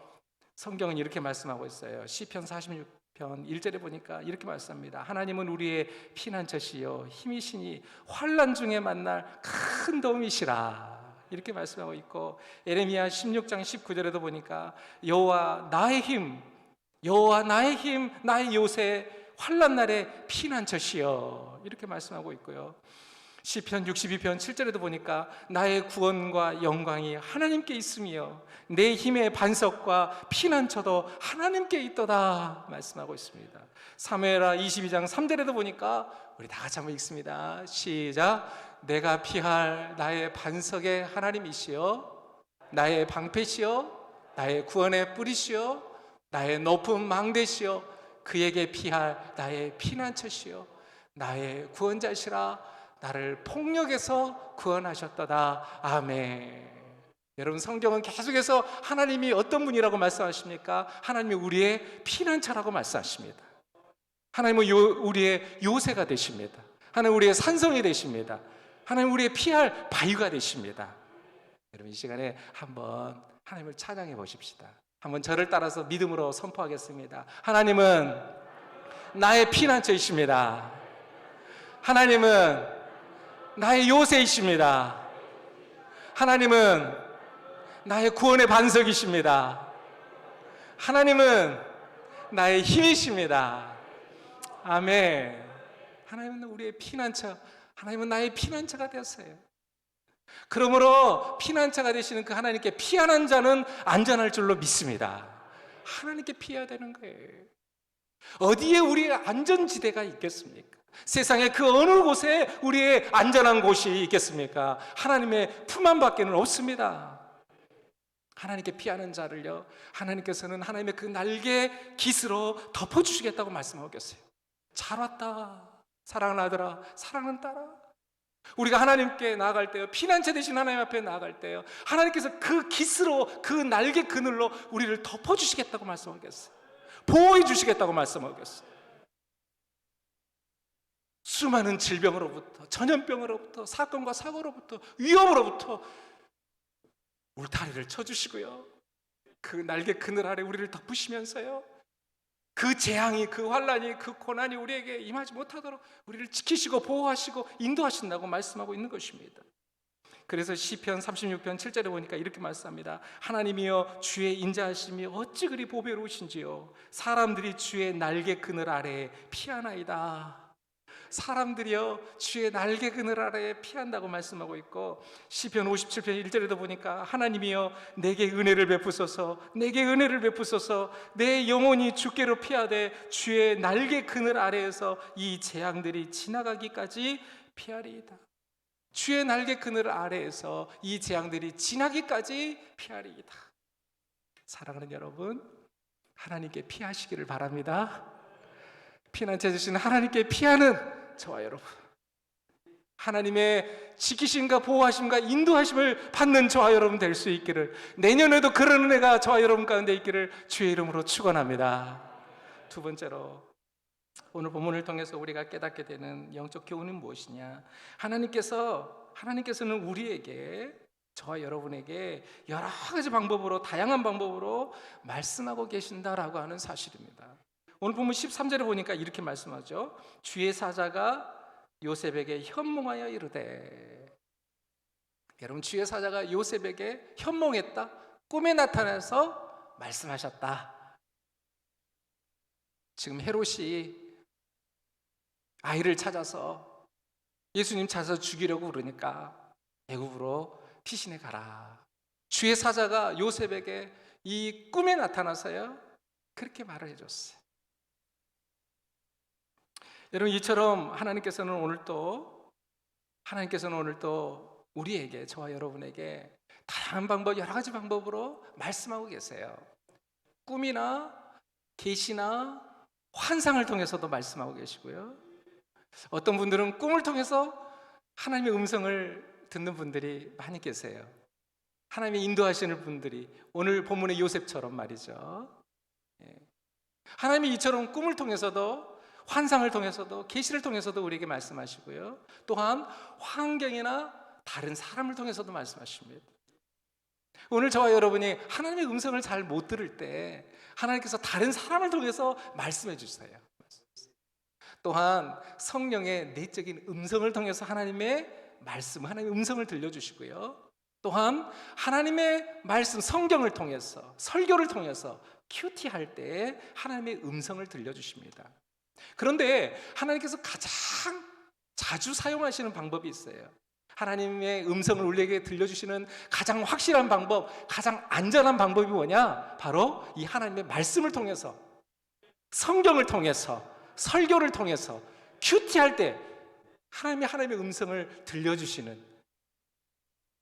성경은 이렇게 말씀하고 있어요. 시편 46편 1절에 보니까 이렇게 말씀합니다. 하나님은 우리의 피난처시요 힘이시니 환난 중에 만날 큰 도움이시라. 이렇게 말씀하고 있고, 에레미야 16장 19절에도 보니까 여호와 나의 힘, 나의 요새, 환난 날에 피난처시여, 이렇게 말씀하고 있고요. 시편 62편 7절에도 보니까 나의 구원과 영광이 하나님께 있으며 내 힘의 반석과 피난처도 하나님께 있도다 말씀하고 있습니다. 사무엘하 22장 3절에도 보니까, 우리 다 같이 한번 읽습니다. 시작. 내가 피할 나의 반석의 하나님이시여, 나의 방패시여, 나의 구원의 뿌리시여, 나의 높은 망대시여, 그에게 피할 나의 피난처시여, 나의 구원자시라. 나를 폭력에서 구원하셨도다. 아멘. 여러분, 성경은 계속해서 하나님이 어떤 분이라고 말씀하십니까? 하나님이 우리의 피난처라고 말씀하십니다. 하나님은 우리의 요새가 되십니다. 하나님 우리의 산성이 되십니다. 하나님 우리의 피할 바위가 되십니다. 여러분, 이 시간에 한번 하나님을 찬양해 보십시다. 한번 저를 따라서 믿음으로 선포하겠습니다. 하나님은 나의 피난처이십니다. 하나님은 나의 요새이십니다. 하나님은 나의 구원의 반석이십니다. 하나님은 나의 힘이십니다. 아멘. 하나님은 우리의 피난처, 하나님은 나의 피난처가 되었어요. 그러므로 피난처가 되시는 그 하나님께 피하는 자는 안전할 줄로 믿습니다. 하나님께 피해야 되는 거예요. 어디에 우리의 안전지대가 있겠습니까? 세상의 그 어느 곳에 우리의 안전한 곳이 있겠습니까? 하나님의 품 안밖에는 없습니다. 하나님께 피하는 자를요, 하나님께서는 하나님의 그 날개 깃으로 덮어주시겠다고 말씀하고 계세요. 잘 왔다, 사랑하는 아들아, 사랑하는 딸아. 우리가 하나님께 나아갈 때요, 피난처 되신 하나님 앞에 나아갈 때요, 하나님께서 그 깃으로, 그 날개 그늘로 우리를 덮어주시겠다고 말씀하고 계세요. 보호해 주시겠다고 말씀하고 계세요. 수많은 질병으로부터, 전염병으로부터, 사건과 사고로부터, 위험으로부터 울타리를 쳐주시고요, 그 날개 그늘 아래 우리를 덮으시면서요, 그 재앙이, 그 환란이, 그 고난이 우리에게 임하지 못하도록 우리를 지키시고 보호하시고 인도하신다고 말씀하고 있는 것입니다. 그래서 시편 36편 7절에 보니까 이렇게 말씀합니다. 하나님이여 주의 인자하심이 어찌 그리 보배로우신지요. 사람들이 주의 날개 그늘 아래에 피하나이다. 사람들이여 주의 날개 그늘 아래에 피한다고 말씀하고 있고, 시편 57편 1절에도 보니까 하나님이여 내게 은혜를 베푸소서, 내게 은혜를 베푸소서, 내 영혼이 주께로 피하되 주의 날개 그늘 아래에서 이 재앙들이 지나가기까지 피하리이다. 주의 날개 그늘 아래에서 이 재앙들이 지나기까지 피하리이다. 사랑하는 여러분, 하나님께 피하시기를 바랍니다. 피난처 주시는 하나님께 피하는 저와 여러분, 하나님의 지키심과 보호하심과 인도하심을 받는 저와 여러분 될 수 있기를, 내년에도 그런 은혜가 저와 여러분 가운데 있기를 주의 이름으로 축원합니다. 두 번째로, 오늘 본문을 통해서 우리가 깨닫게 되는 영적 교훈은 무엇이냐? 하나님께서는 우리에게, 저와 여러분에게 여러 가지 방법으로, 다양한 방법으로 말씀하고 계신다라고 하는 사실입니다. 오늘 본문 13절에 보니까 이렇게 말씀하죠. 주의 사자가 요셉에게 현몽하여 이르되. 여러분, 주의 사자가 요셉에게 현몽했다, 꿈에 나타나서 말씀하셨다. 지금 헤롯이 아이를 찾아서, 예수님 찾아서 죽이려고 그러니까 애굽으로 피신해 가라. 주의 사자가 요셉에게 이 꿈에 나타나서요 그렇게 말을 해줬어요. 여러분, 이처럼 하나님께서는 오늘도 우리에게, 저와 여러분에게 다양한 방법, 여러 가지 방법으로 말씀하고 계세요. 꿈이나 계시나 환상을 통해서도 말씀하고 계시고요, 어떤 분들은 꿈을 통해서 하나님의 음성을 듣는 분들이 많이 계세요. 하나님이 인도하시는 분들이, 오늘 본문의 요셉처럼 말이죠. 하나님이 이처럼 꿈을 통해서도, 환상을 통해서도, 계시를 통해서도 우리에게 말씀하시고요, 또한 환경이나 다른 사람을 통해서도 말씀하십니다. 오늘 저와 여러분이 하나님의 음성을 잘 못 들을 때 하나님께서 다른 사람을 통해서 말씀해 주세요. 또한 성령의 내적인 음성을 통해서 하나님의 말씀, 하나님의 음성을 들려주시고요, 또한 하나님의 말씀, 성경을 통해서, 설교를 통해서 큐티할 때 하나님의 음성을 들려주십니다. 그런데 하나님께서 가장 자주 사용하시는 방법이 있어요. 하나님의 음성을 우리에게 들려주시는 가장 확실한 방법, 가장 안전한 방법이 뭐냐? 바로 이 하나님의 말씀을 통해서, 성경을 통해서, 설교를 통해서 큐티할 때 하나님의 음성을 들려주시는,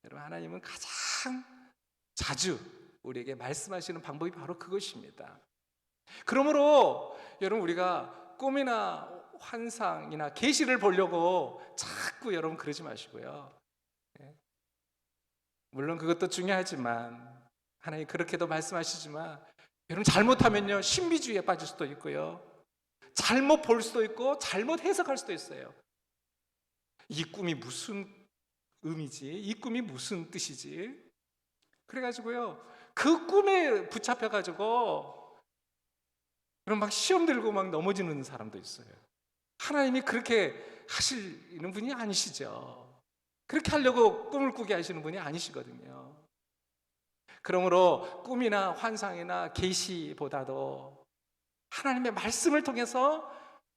여러분, 하나님은 가장 자주 우리에게 말씀하시는 방법이 바로 그것입니다. 그러므로 여러분, 우리가 꿈이나 환상이나 계시를 보려고 자꾸 여러분 그러지 마시고요, 물론 그것도 중요하지만, 하나님 그렇게도 말씀하시지만, 여러분 잘못하면요 신비주의에 빠질 수도 있고요, 잘못 볼 수도 있고 잘못 해석할 수도 있어요. 이 꿈이 무슨 의미지? 이 꿈이 무슨 뜻이지? 그래가지고요 그 꿈에 붙잡혀가지고 그럼 막 시험 들고 막 넘어지는 사람도 있어요. 하나님이 그렇게 하시는 분이 아니시죠. 그렇게 하려고 꿈을 꾸게 하시는 분이 아니시거든요. 그러므로 꿈이나 환상이나 계시보다도 하나님의 말씀을 통해서,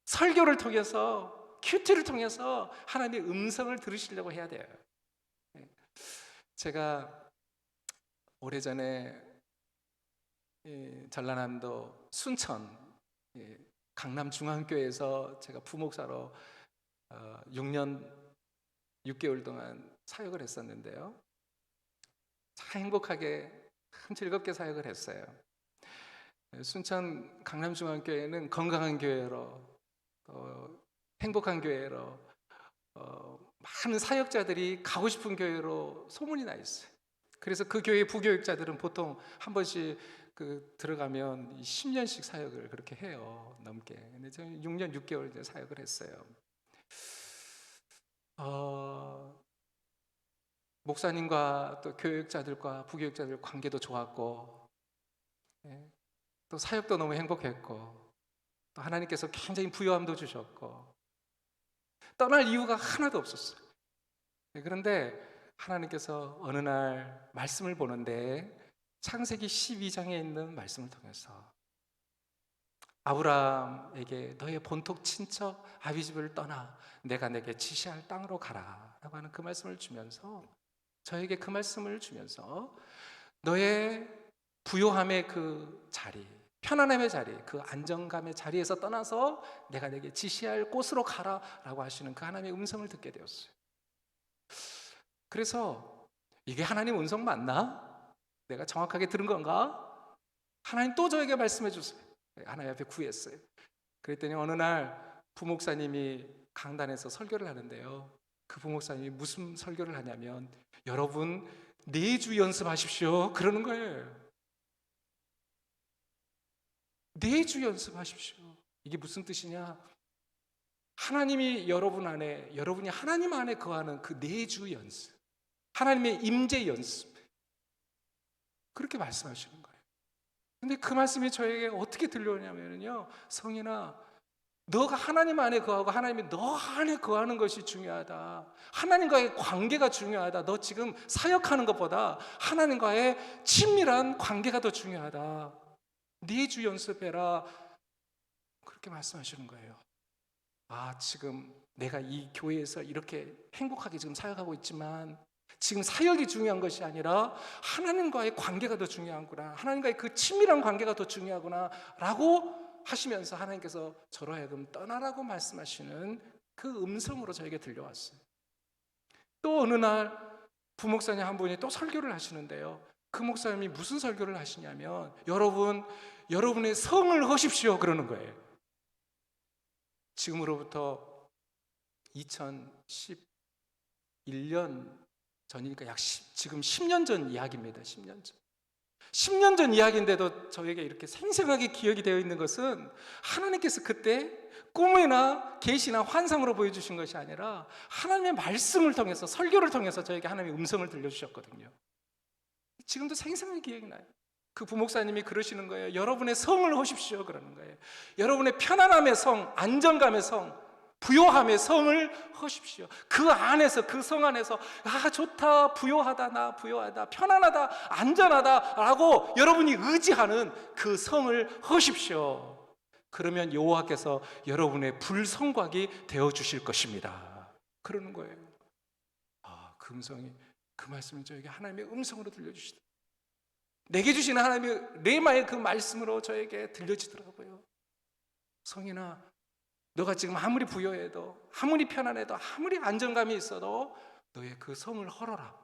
설교를 통해서, 큐티를 통해서 하나님의 음성을 들으시려고 해야 돼요. 제가 오래전에 전라남도 순천 강남중앙교회에서 제가 부목사로 6년 6개월 동안 사역을 했었는데요, 참 행복하게, 참 즐겁게 사역을 했어요. 순천 강남중앙교회는 건강한 교회로, 행복한 교회로, 많은 사역자들이 가고 싶은 교회로 소문이 나 있어요. 그래서 그 교회 부교육자들은 보통 한 번씩 들어가면 10년씩 사역을 그렇게 해요, 넘게. 근데 저는 6년 6개월 이제 사역을 했어요. 목사님과 또 교육자들과 부교육자들 관계도 좋았고, 또 사역도 너무 행복했고, 또 하나님께서 굉장히 부요함도 주셨고 떠날 이유가 하나도 없었어요. 그런데 하나님께서 어느 날 말씀을 보는데 창세기 12장에 있는 말씀을 통해서 아브라함에게 너의 본토 친척 아비집을 떠나 내가 내게 지시할 땅으로 가라 라고 하는 그 말씀을 주면서 저에게 그 말씀을 주면서 너의 부요함의 그 자리, 편안함의 자리, 그 안정감의 자리에서 떠나서 내가 내게 지시할 곳으로 가라 라고 하시는 그 하나님의 음성을 듣게 되었어요. 그래서 이게 하나님 음성 맞나? 내가 정확하게 들은 건가? 하나님 또 저에게 말씀해 주세요. 하나님 앞에 구했어요. 그랬더니 어느 날 부목사님이 강단에서 설교를 하는데요, 그 부목사님이 무슨 설교를 하냐면 여러분 4주 연습하십시오 그러는 거예요. 4주 연습하십시오. 이게 무슨 뜻이냐? 하나님이 여러분 안에, 여러분이 하나님 안에 거하는 그 4주 연습, 하나님의 임재 연습, 그렇게 말씀하시는 거예요. 근데 그 말씀이 저에게 어떻게 들려오냐면요, 성인아, 너가 하나님 안에 거하고 하나님이 너 안에 거하는 것이 중요하다. 하나님과의 관계가 중요하다. 너 지금 사역하는 것보다 하나님과의 친밀한 관계가 더 중요하다. 4주 연습해라. 그렇게 말씀하시는 거예요. 아, 지금 내가 이 교회에서 이렇게 행복하게 지금 사역하고 있지만 지금 사역이 중요한 것이 아니라 하나님과의 관계가 더 중요하구나, 하나님과의 그 친밀한 관계가 더 중요하구나 라고 하시면서 하나님께서 저로 하여금 떠나라고 말씀하시는 그 음성으로 저에게 들려왔어요. 또 어느 날 부목사님 한 분이 또 설교를 하시는데요, 그 목사님이 무슨 설교를 하시냐면 여러분의 성을 허십시오 그러는 거예요. 지금으로부터 2011년 전이니까 지금 10년 전 이야기입니다. 10년 전. 10년 전 이야기인데도 저에게 이렇게 생생하게 기억이 되어 있는 것은 하나님께서 그때 꿈이나 계시나 환상으로 보여주신 것이 아니라 하나님의 말씀을 통해서, 설교를 통해서 저에게 하나님의 음성을 들려주셨거든요. 지금도 생생하게 기억이 나요. 그 부목사님이 그러시는 거예요. 여러분의 성을 허십시오 그러는 거예요. 여러분의 편안함의 성, 안정감의 성, 부요함의 성을 허십시오. 그 안에서, 그 성 안에서 아 좋다, 부요하다, 나 부요하다, 편안하다, 안전하다 라고 여러분이 의지하는 그 성을 허십시오. 그러면 여호와께서 여러분의 불성곽이 되어주실 것입니다 그러는 거예요. 아, 그 음성이, 그 말씀이 저에게 하나님의 음성으로 들려주시다. 내게 주시는 하나님의 레마의 그 말씀으로 저에게 들려지더라고요. 성인아, 너가 지금 아무리 부여해도, 아무리 편안해도, 아무리 안정감이 있어도 너의 그 성을 헐어라.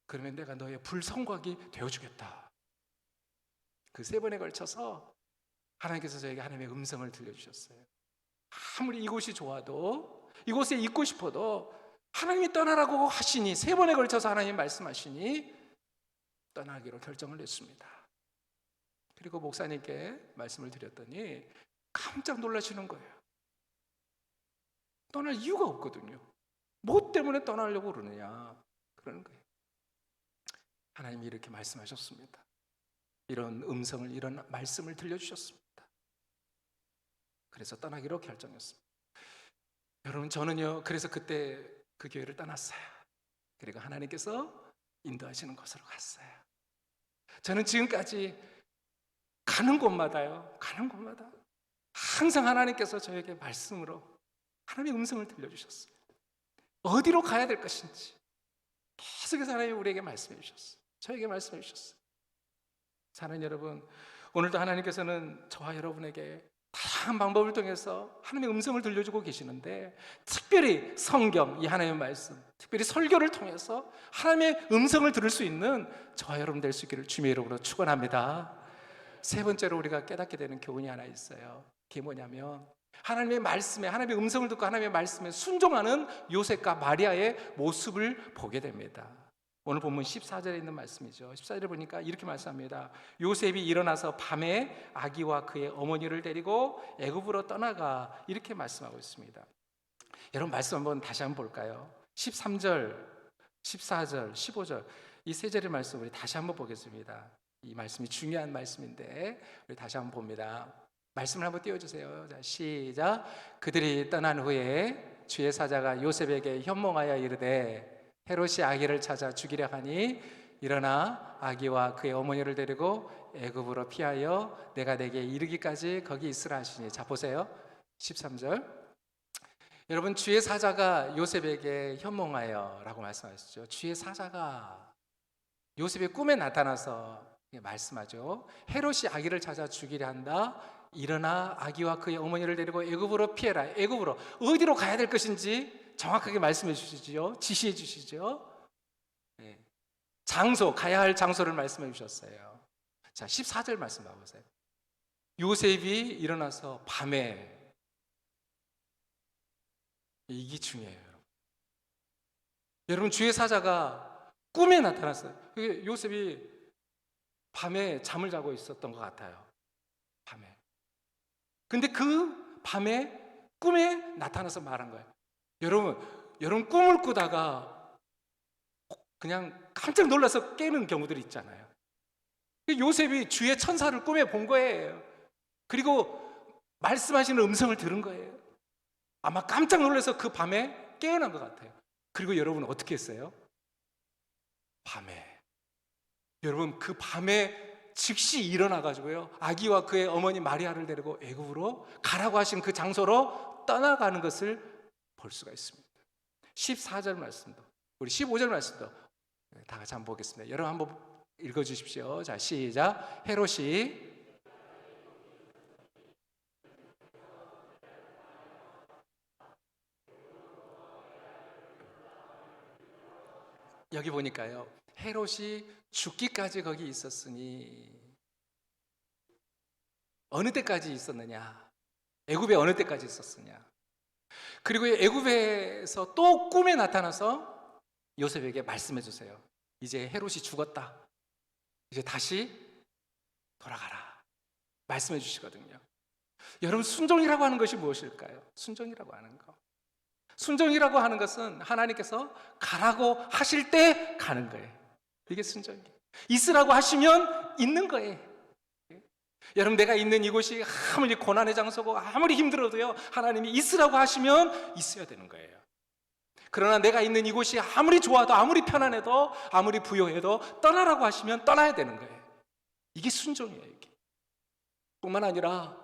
그러면 내가 너의 불성곽이 되어주겠다. 그 3번에 걸쳐서 하나님께서 저에게 하나님의 음성을 들려주셨어요. 아무리 이곳이 좋아도, 이곳에 있고 싶어도 하나님이 떠나라고 하시니, 3번에 걸쳐서 하나님 말씀하시니 떠나기로 결정을 냈습니다. 그리고 목사님께 말씀을 드렸더니 깜짝 놀라시는 거예요. 떠날 이유가 없거든요. 뭐 때문에 떠나려고 그러느냐 그러는 거예요. 하나님이 이렇게 말씀하셨습니다. 이런 음성을, 이런 말씀을 들려주셨습니다. 그래서 떠나기로 결정했습니다. 여러분, 저는요, 그래서 그때 그 교회를 떠났어요. 그리고 하나님께서 인도하시는 곳으로 갔어요. 저는 지금까지 가는 곳마다요, 가는 곳마다 항상 하나님께서 저에게 말씀으로 하나님의 음성을 들려주셨어요. 어디로 가야 될 것인지 계속해서 하나님이 우리에게 말씀해 주셨어요. 저에게 말씀해 주셨어요. 사랑하는 여러분, 오늘도 하나님께서는 저와 여러분에게 다양한 방법을 통해서 하나님의 음성을 들려주고 계시는데, 특별히 성경, 이 하나님의 말씀, 특별히 설교를 통해서 하나님의 음성을 들을 수 있는 저와 여러분 될 수 있기를 주님의 이름으로 축원합니다. 3번째로 우리가 깨닫게 되는 교훈이 하나 있어요. 그게 뭐냐면 하나님의 말씀에, 하나님의 음성을 듣고 하나님의 말씀에 순종하는 요셉과 마리아의 모습을 보게 됩니다. 오늘 본문 14절에 있는 말씀이죠. 14절에 보니까 이렇게 말씀합니다. 요셉이 일어나서 밤에 아기와 그의 어머니를 데리고 애굽으로 떠나가, 이렇게 말씀하고 있습니다. 여러분, 말씀 한번 다시 한번 볼까요? 13절, 14절, 15절 이 3절의 말씀 우리 다시 한번 보겠습니다. 이 말씀이 중요한 말씀인데 우리 다시 한번 봅니다. 말씀을 한번 띄워주세요. 자, 시작. 그들이 떠난 후에 주의 사자가 요셉에게 현몽하여 이르되 헤롯이 아기를 찾아 죽이려 하니 일어나 아기와 그의 어머니를 데리고 애굽으로 피하여 내가 내게 이르기까지 거기 있으라 하시니. 자, 보세요. 13절. 여러분, 주의 사자가 요셉에게 현몽하여 라고 말씀하셨죠. 주의 사자가 요셉의 꿈에 나타나서 말씀하죠. 헤롯이 아기를 찾아 죽이려 한다. 일어나 아기와 그의 어머니를 데리고 애굽으로 피해라. 애굽으로 어디로 가야 될 것인지 정확하게 말씀해 주시죠. 지시해 주시죠. 네. 장소, 가야 할 장소를 말씀해 주셨어요. 자, 14절 말씀 봐보세요. 요셉이 일어나서 밤에, 이게 중요해요. 여러분, 주의 사자가 꿈에 나타났어요. 요셉이 밤에 잠을 자고 있었던 것 같아요. 밤에. 근데 그 밤에 꿈에 나타나서 말한 거예요. 여러분 꿈을 꾸다가 그냥 깜짝 놀라서 깨는 경우들이 있잖아요. 요셉이 주의 천사를 꿈에 본 거예요. 그리고 말씀하시는 음성을 들은 거예요. 아마 깜짝 놀라서 그 밤에 깨어난 것 같아요. 그리고 여러분 어떻게 했어요? 밤에, 여러분 그 밤에 즉시 일어나가지고요, 아기와 그의 어머니 마리아를 데리고 애굽으로 가라고 하신 그 장소로 떠나가는 것을 볼 수가 있습니다. 14절 말씀도, 우리 15절 말씀도 다 같이 한번 보겠습니다. 여러분 한번 읽어주십시오. 자, 시작. 헤롯이 여기 보니까요, 헤롯이 죽기까지 거기 있었으니 어느 때까지 있었느냐? 애굽에 어느 때까지 있었느냐? 그리고 애굽에서 또 꿈에 나타나서 요셉에게 말씀해 주세요. 이제 헤롯이 죽었다. 이제 다시 돌아가라. 말씀해 주시거든요. 여러분, 순종이라고 하는 것이 무엇일까요? 순종이라고 하는 거. 순종이라고 하는 것은 하나님께서 가라고 하실 때 가는 거예요. 이게 순종이에요. 있으라고 하시면 있는 거예요. 여러분, 내가 있는 이곳이 아무리 고난의 장소고 아무리 힘들어도요, 하나님이 있으라고 하시면 있어야 되는 거예요. 그러나 내가 있는 이곳이 아무리 좋아도 아무리 편안해도 아무리 부요해도 떠나라고 하시면 떠나야 되는 거예요. 이게 순종이에요. 이게 뿐만 아니라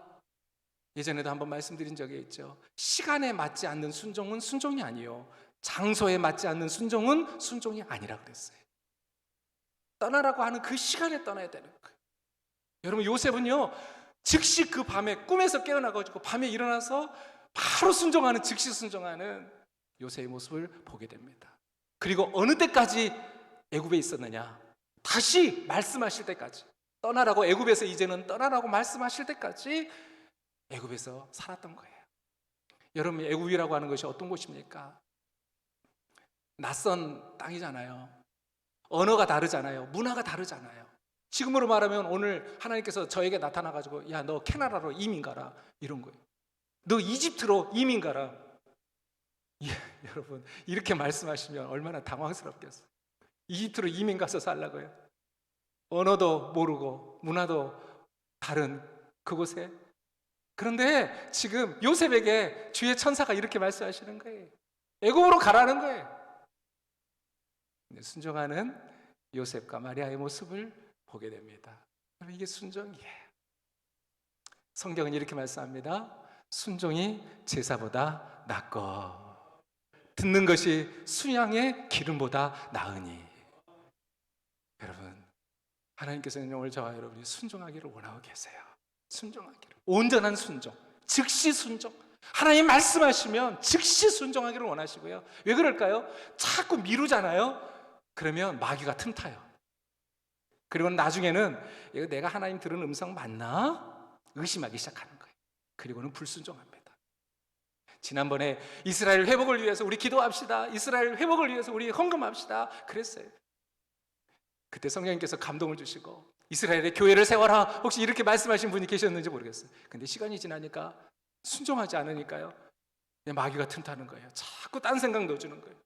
예전에도 한번 말씀드린 적이 있죠. 시간에 맞지 않는 순종은 순종이 아니요, 장소에 맞지 않는 순종은 순종이 아니라고 그랬어요. 떠나라고 하는 그 시간에 떠나야 되는 거예요. 여러분, 요셉은요, 즉시 그 밤에 꿈에서 깨어나가지고 밤에 일어나서 바로 순종하는, 즉시 순종하는 요셉의 모습을 보게 됩니다. 그리고 어느 때까지 애굽에 있었느냐? 다시 말씀하실 때까지, 떠나라고, 애굽에서 이제는 떠나라고 말씀하실 때까지 애굽에서 살았던 거예요. 여러분, 애굽이라고 하는 것이 어떤 곳입니까? 낯선 땅이잖아요. 언어가 다르잖아요. 문화가 다르잖아요. 지금으로 말하면 오늘 하나님께서 저에게 나타나가지고, 야, 너 캐나다로 이민 가라, 이런 거예요. 너 이집트로 이민 가라. 예, 여러분, 이렇게 말씀하시면 얼마나 당황스럽겠어요. 이집트로 이민 가서 살라고요? 언어도 모르고 문화도 다른 그곳에. 그런데 지금 요셉에게 주의 천사가 이렇게 말씀하시는 거예요. 애굽으로 가라는 거예요. 순종하는 요셉과 마리아의 모습을 보게 됩니다. 이게 순종이에요. 성경은 이렇게 말씀합니다. 순종이 제사보다 낫고 듣는 것이 수양의 기름보다 나으니. 여러분, 하나님께서는 오늘 저와 여러분이 순종하기를 원하고 계세요. 순종하기를, 온전한 순종, 즉시 순종. 하나님 말씀하시면 즉시 순종하기를 원하시고요. 왜 그럴까요? 자꾸 미루잖아요. 그러면 마귀가 틈타요. 그리고 나중에는 이거 내가 하나님 들은 음성 맞나? 의심하기 시작하는 거예요. 그리고는 불순종합니다. 지난번에 이스라엘 회복을 위해서 우리 기도합시다, 이스라엘 회복을 위해서 우리 헌금합시다 그랬어요. 그때 성령님께서 감동을 주시고 이스라엘의 교회를 세워라, 혹시 이렇게 말씀하신 분이 계셨는지 모르겠어요. 근데 시간이 지나니까 순종하지 않으니까요, 마귀가 틈타는 거예요. 자꾸 딴 생각 넣어주는 거예요.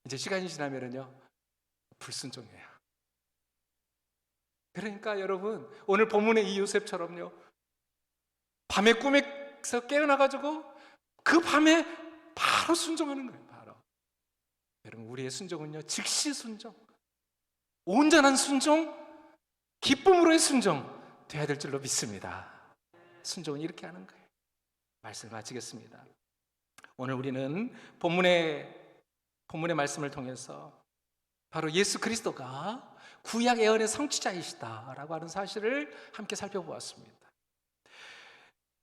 이제 시간이 지나면은요, 불순종해요. 그러니까 여러분, 오늘 본문의 이 요셉처럼요, 밤에 꿈에서 깨어나가지고 그 밤에 바로 순종하는 거예요. 바로. 여러분, 우리의 순종은요, 즉시 순종, 온전한 순종, 기쁨으로의 순종 돼야 될 줄로 믿습니다. 순종은 이렇게 하는 거예요. 말씀을 마치겠습니다. 오늘 우리는 본문의 말씀을 통해서 바로 예수 그리스도가 구약 예언의 성취자이시다라고 하는 사실을 함께 살펴보았습니다.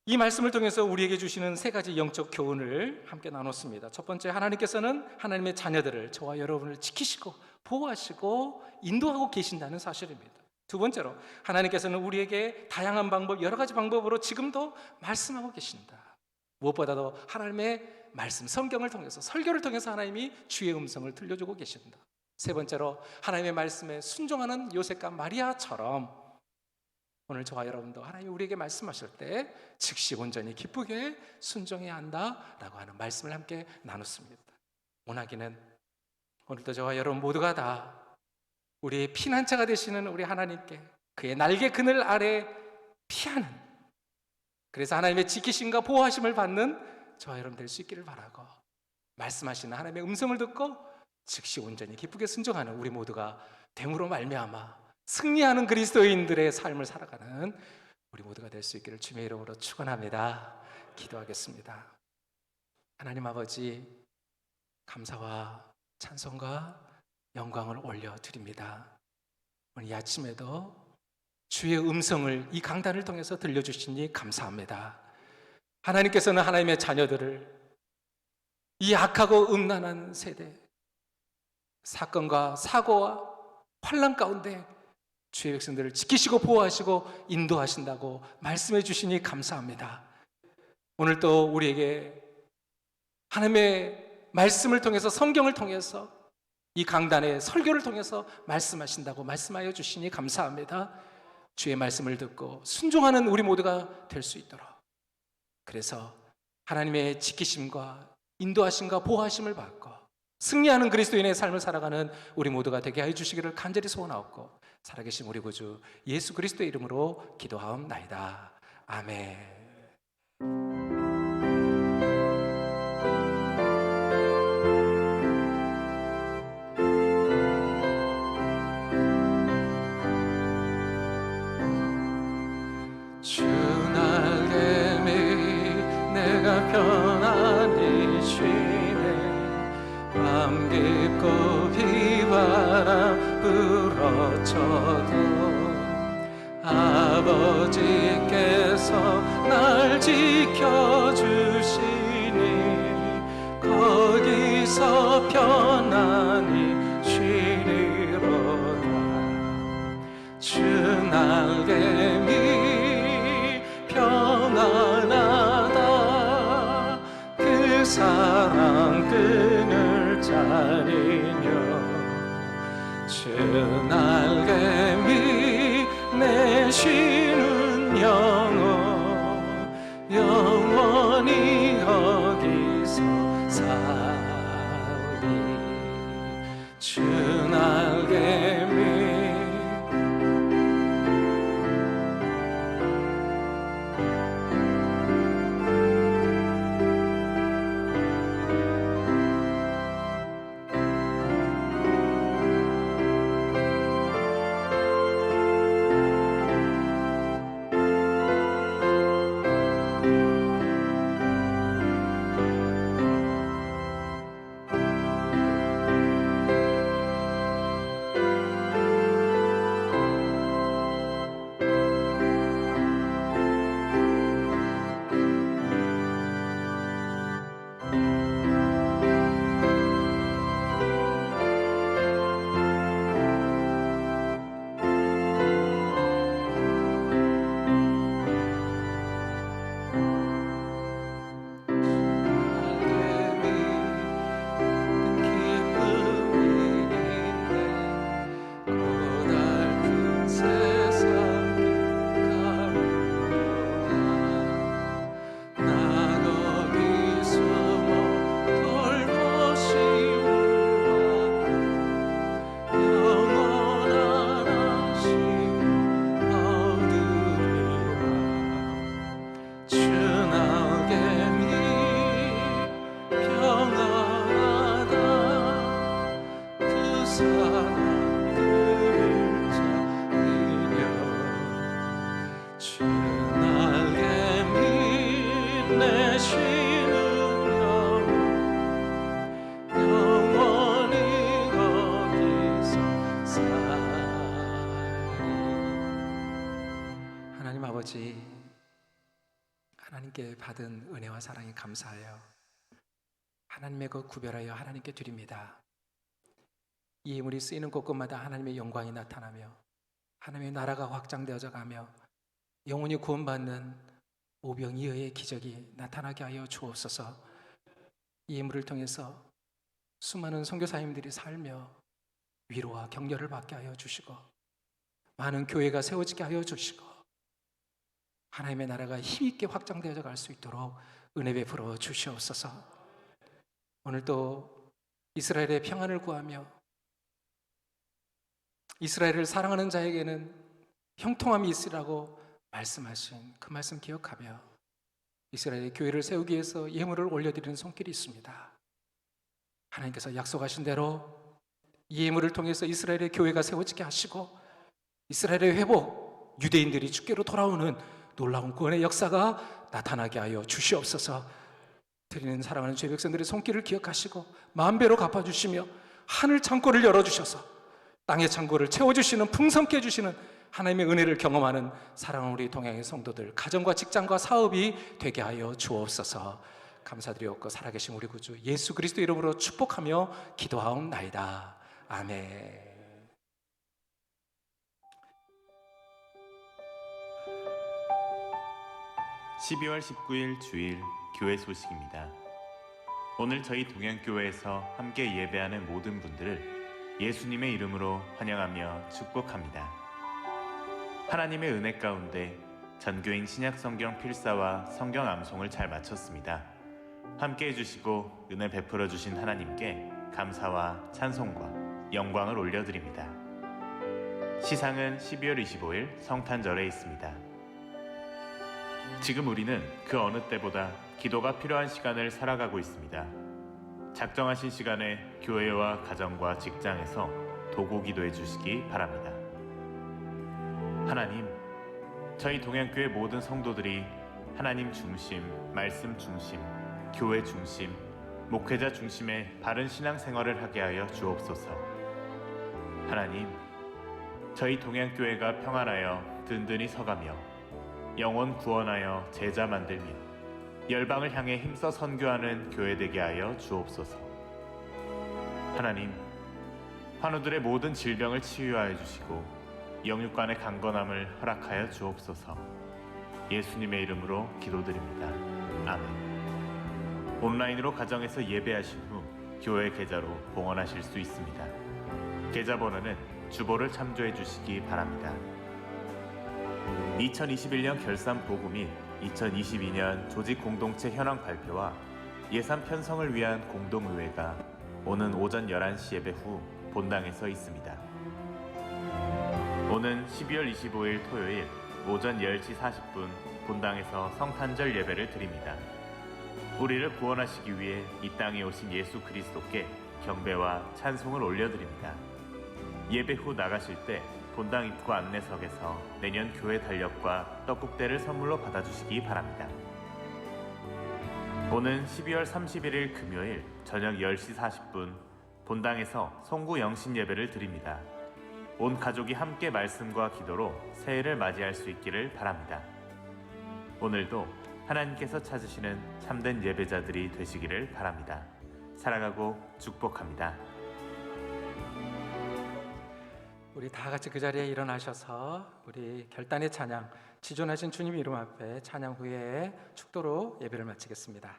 이 말씀을 통해서 우리에게 주시는 세 가지 영적 교훈을 함께 나눴습니다. 첫 번째, 하나님께서는 하나님의 자녀들을, 저와 여러분을 지키시고 보호하시고 인도하고 계신다는 사실입니다. 두 번째로, 하나님께서는 우리에게 다양한 방법, 여러 가지 방법으로 지금도 말씀하고 계신다. 무엇보다도 하나님의 말씀, 성경을 통해서, 설교를 통해서 하나님이 주의 음성을 들려주고 계신다. 세 번째로, 하나님의 말씀에 순종하는 요셉과 마리아처럼 오늘 저와 여러분도 하나님이 우리에게 말씀하실 때 즉시 온전히 기쁘게 순종해야 한다라고 하는 말씀을 함께 나눴습니다. 원하기는 오늘도 저와 여러분 모두가 다 우리의 피난처가 되시는 우리 하나님께, 그의 날개 그늘 아래 피하는, 그래서 하나님의 지키심과 보호하심을 받는 저와 여러분 될 수 있기를 바라고, 말씀하시는 하나님의 음성을 듣고 즉시 온전히 기쁘게 순종하는 우리 모두가 됨으로 말미암아 승리하는 그리스도인들의 삶을 살아가는 우리 모두가 될 수 있기를 주님의 이름으로 축원합니다. 기도하겠습니다. 하나님 아버지, 감사와 찬송과 영광을 올려드립니다. 오늘 이 아침에도 주의 음성을 이 강단을 통해서 들려주시니 감사합니다. 하나님께서는 하나님의 자녀들을 이 악하고 음란한 세대, 사건과 사고와 환난 가운데 주의 백성들을 지키시고 보호하시고 인도하신다고 말씀해 주시니 감사합니다. 오늘 또 우리에게 하나님의 말씀을 통해서, 성경을 통해서, 이 강단의 설교를 통해서 말씀하신다고 말씀하여 주시니 감사합니다. 주의 말씀을 듣고 순종하는 우리 모두가 될 수 있도록, 그래서 하나님의 지키심과 인도하심과 보호하심을 받고 승리하는 그리스도인의 삶을 살아가는 우리 모두가 되게 하여 주시기를 간절히 소원하옵고, 살아계신 우리 구주 예수 그리스도의 이름으로 기도하옵나이다. 아멘. 주 날개미 내가 편안히 쉬네, 밤 깊고 비바람 불어쳐도 아버지께서 날 지켜주시니 거기서 편안히 쉬리로다. 주 날개미 평안하다, 그 사랑 끈을 짜리며. 주 날개미 내 쉬는 영원히 거기서 살리. 주 날개미 아버지, 하나님께 받은 은혜와 사랑에 감사하여 하나님의 것 구별하여 하나님께 드립니다. 이 예물이 쓰이는 곳곳마다 하나님의 영광이 나타나며 하나님의 나라가 확장되어져 가며 영원히 구원받는 오병이어의 기적이 나타나게 하여 주옵소서. 이 예물을 통해서 수많은 선교사님들이 살며 위로와 격려를 받게 하여 주시고 많은 교회가 세워지게 하여 주시고 하나님의 나라가 힘있게 확장되어져 갈 수 있도록 은혜 베풀어 주시옵소서. 오늘도 이스라엘의 평안을 구하며 이스라엘을 사랑하는 자에게는 형통함이 있으라고 말씀하신 그 말씀 기억하며 이스라엘의 교회를 세우기 위해서 예물을 올려드리는 손길이 있습니다. 하나님께서 약속하신 대로 이 예물을 통해서 이스라엘의 교회가 세워지게 하시고 이스라엘의 회복, 유대인들이 주께로 돌아오는 놀라운 구원의 역사가 나타나게 하여 주시옵소서. 드리는 사랑하는 죄 백성들의 손길을 기억하시고 만배로 갚아주시며 하늘 창고를 열어주셔서 땅의 창고를 채워주시는, 풍성케 해주시는 하나님의 은혜를 경험하는 사랑하는 우리 동양의 성도들, 가정과 직장과 사업이 되게 하여 주옵소서. 감사드리옵고 살아계신 우리 구주 예수 그리스도 이름으로 축복하며 기도하옵나이다. 아멘. 12월 19일 주일 교회 소식입니다. 오늘 저희 동양교회에서 함께 예배하는 모든 분들을 예수님의 이름으로 환영하며 축복합니다. 하나님의 은혜 가운데 전교인 신약성경 필사와 성경 암송을 잘 마쳤습니다. 함께 해주시고 은혜 베풀어 주신 하나님께 감사와 찬송과 영광을 올려드립니다. 시상은 12월 25일 성탄절에 있습니다. 지금 우리는 그 어느 때보다 기도가 필요한 시간을 살아가고 있습니다. 작정하신 시간에 교회와 가정과 직장에서 도구 기도해 주시기 바랍니다. 하나님, 저희 동양교회 모든 성도들이 하나님 중심, 말씀 중심, 교회 중심, 목회자 중심의 바른 신앙생활을 하게 하여 주옵소서. 하나님, 저희 동양교회가 평안하여 든든히 서가며 영혼 구원하여 제자 만들며 열방을 향해 힘써 선교하는 교회 되게 하여 주옵소서. 하나님, 환우들의 모든 질병을 치유하여 주시고 영육간의 강건함을 허락하여 주옵소서. 예수님의 이름으로 기도드립니다. 아멘. 온라인으로 가정에서 예배하신 후 교회 계좌로 봉헌하실 수 있습니다. 계좌번호는 주보를 참조해 주시기 바랍니다. 2021년 결산 보고 및 2022년 조직 공동체 현황 발표와 예산 편성을 위한 공동의회가 오는 오전 11시 예배 후 본당에서 있습니다. 오는 12월 25일 토요일 오전 10시 40분 본당에서 성탄절 예배를 드립니다. 우리를 구원하시기 위해 이 땅에 오신 예수 그리스도께 경배와 찬송을 올려드립니다. 예배 후 나가실 때 본당 입구 안내석에서 내년 교회 달력과 떡국대를 선물로 받아주시기 바랍니다. 오는 12월 31일 금요일 저녁 10시 40분 본당에서 송구 영신 예배를 드립니다. 온 가족이 함께 말씀과 기도로 새해를 맞이할 수 있기를 바랍니다. 오늘도 하나님께서 찾으시는 참된 예배자들이 되시기를 바랍니다. 사랑하고 축복합니다. 우리 다 같이 그 자리에 일어나셔서 우리 결단의 찬양, 지존하신 주님 이름 앞에 찬양 후에 축도로 예배를 마치겠습니다.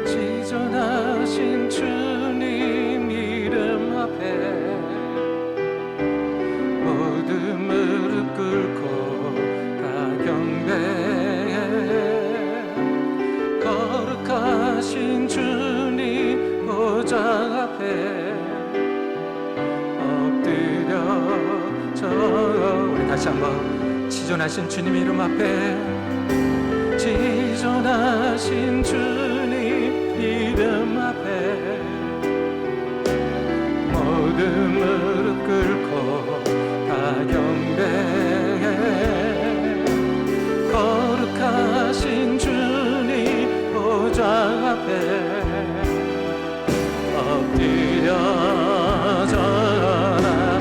지존하신 주님 이름 앞에 모든 무릎 꿇고 다 경배해. 거룩하신 주님 보좌 앞에 엎드려져. 우리 다시 한번 지존하신 주님 이름 앞에, 지존하신 주님 이름 앞에 모든 무릎 꿇고 다 경배해. 엎드려져라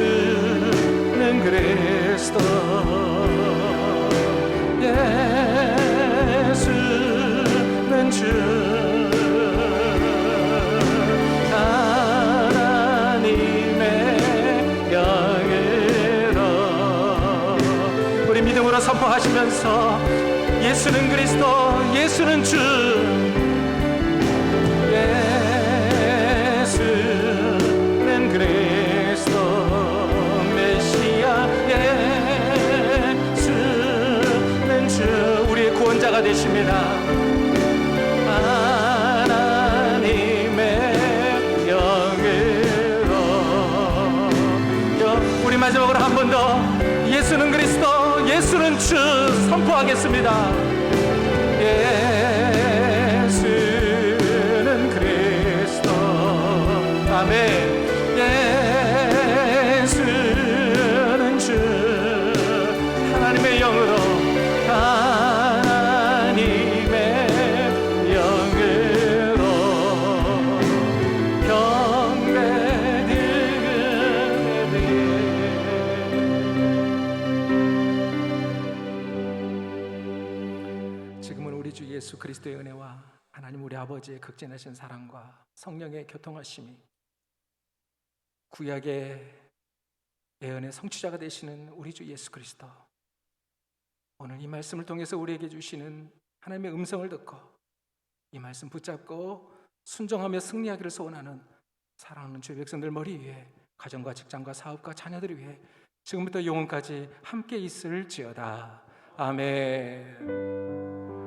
예수는 그리스도 예수는 주 하나님의 영으로 우리 믿음으로 선포하시면서 예수는 그리스도 예수는 주 예수는 그리스도 메시아 예수는 주 우리의 구원자가 되십니다. 하나님의 영으로 우리 마지막으로 한 번 더 예수는 그리스도 예수는 주 선포하겠습니다. 예수는 그리스도 아멘. 예수는 주 하나님의 영으로 하나님의 영으로 지금은 우리 주 예수 그리스도의 은혜와 하나님 우리 아버지의 극진하신 사랑과 성령의 교통하심이 구약의 예언의 성취자가 되시는 우리 주 예수 그리스도 오늘 이 말씀을 통해서 우리에게 주시는 하나님의 음성을 듣고 이 말씀 붙잡고 순종하며 승리하기를 소원하는 사랑하는 주의 백성들 머리 위에 가정과 직장과 사업과 자녀들을 위해 지금부터 영원까지 함께 있을지어다. 아멘.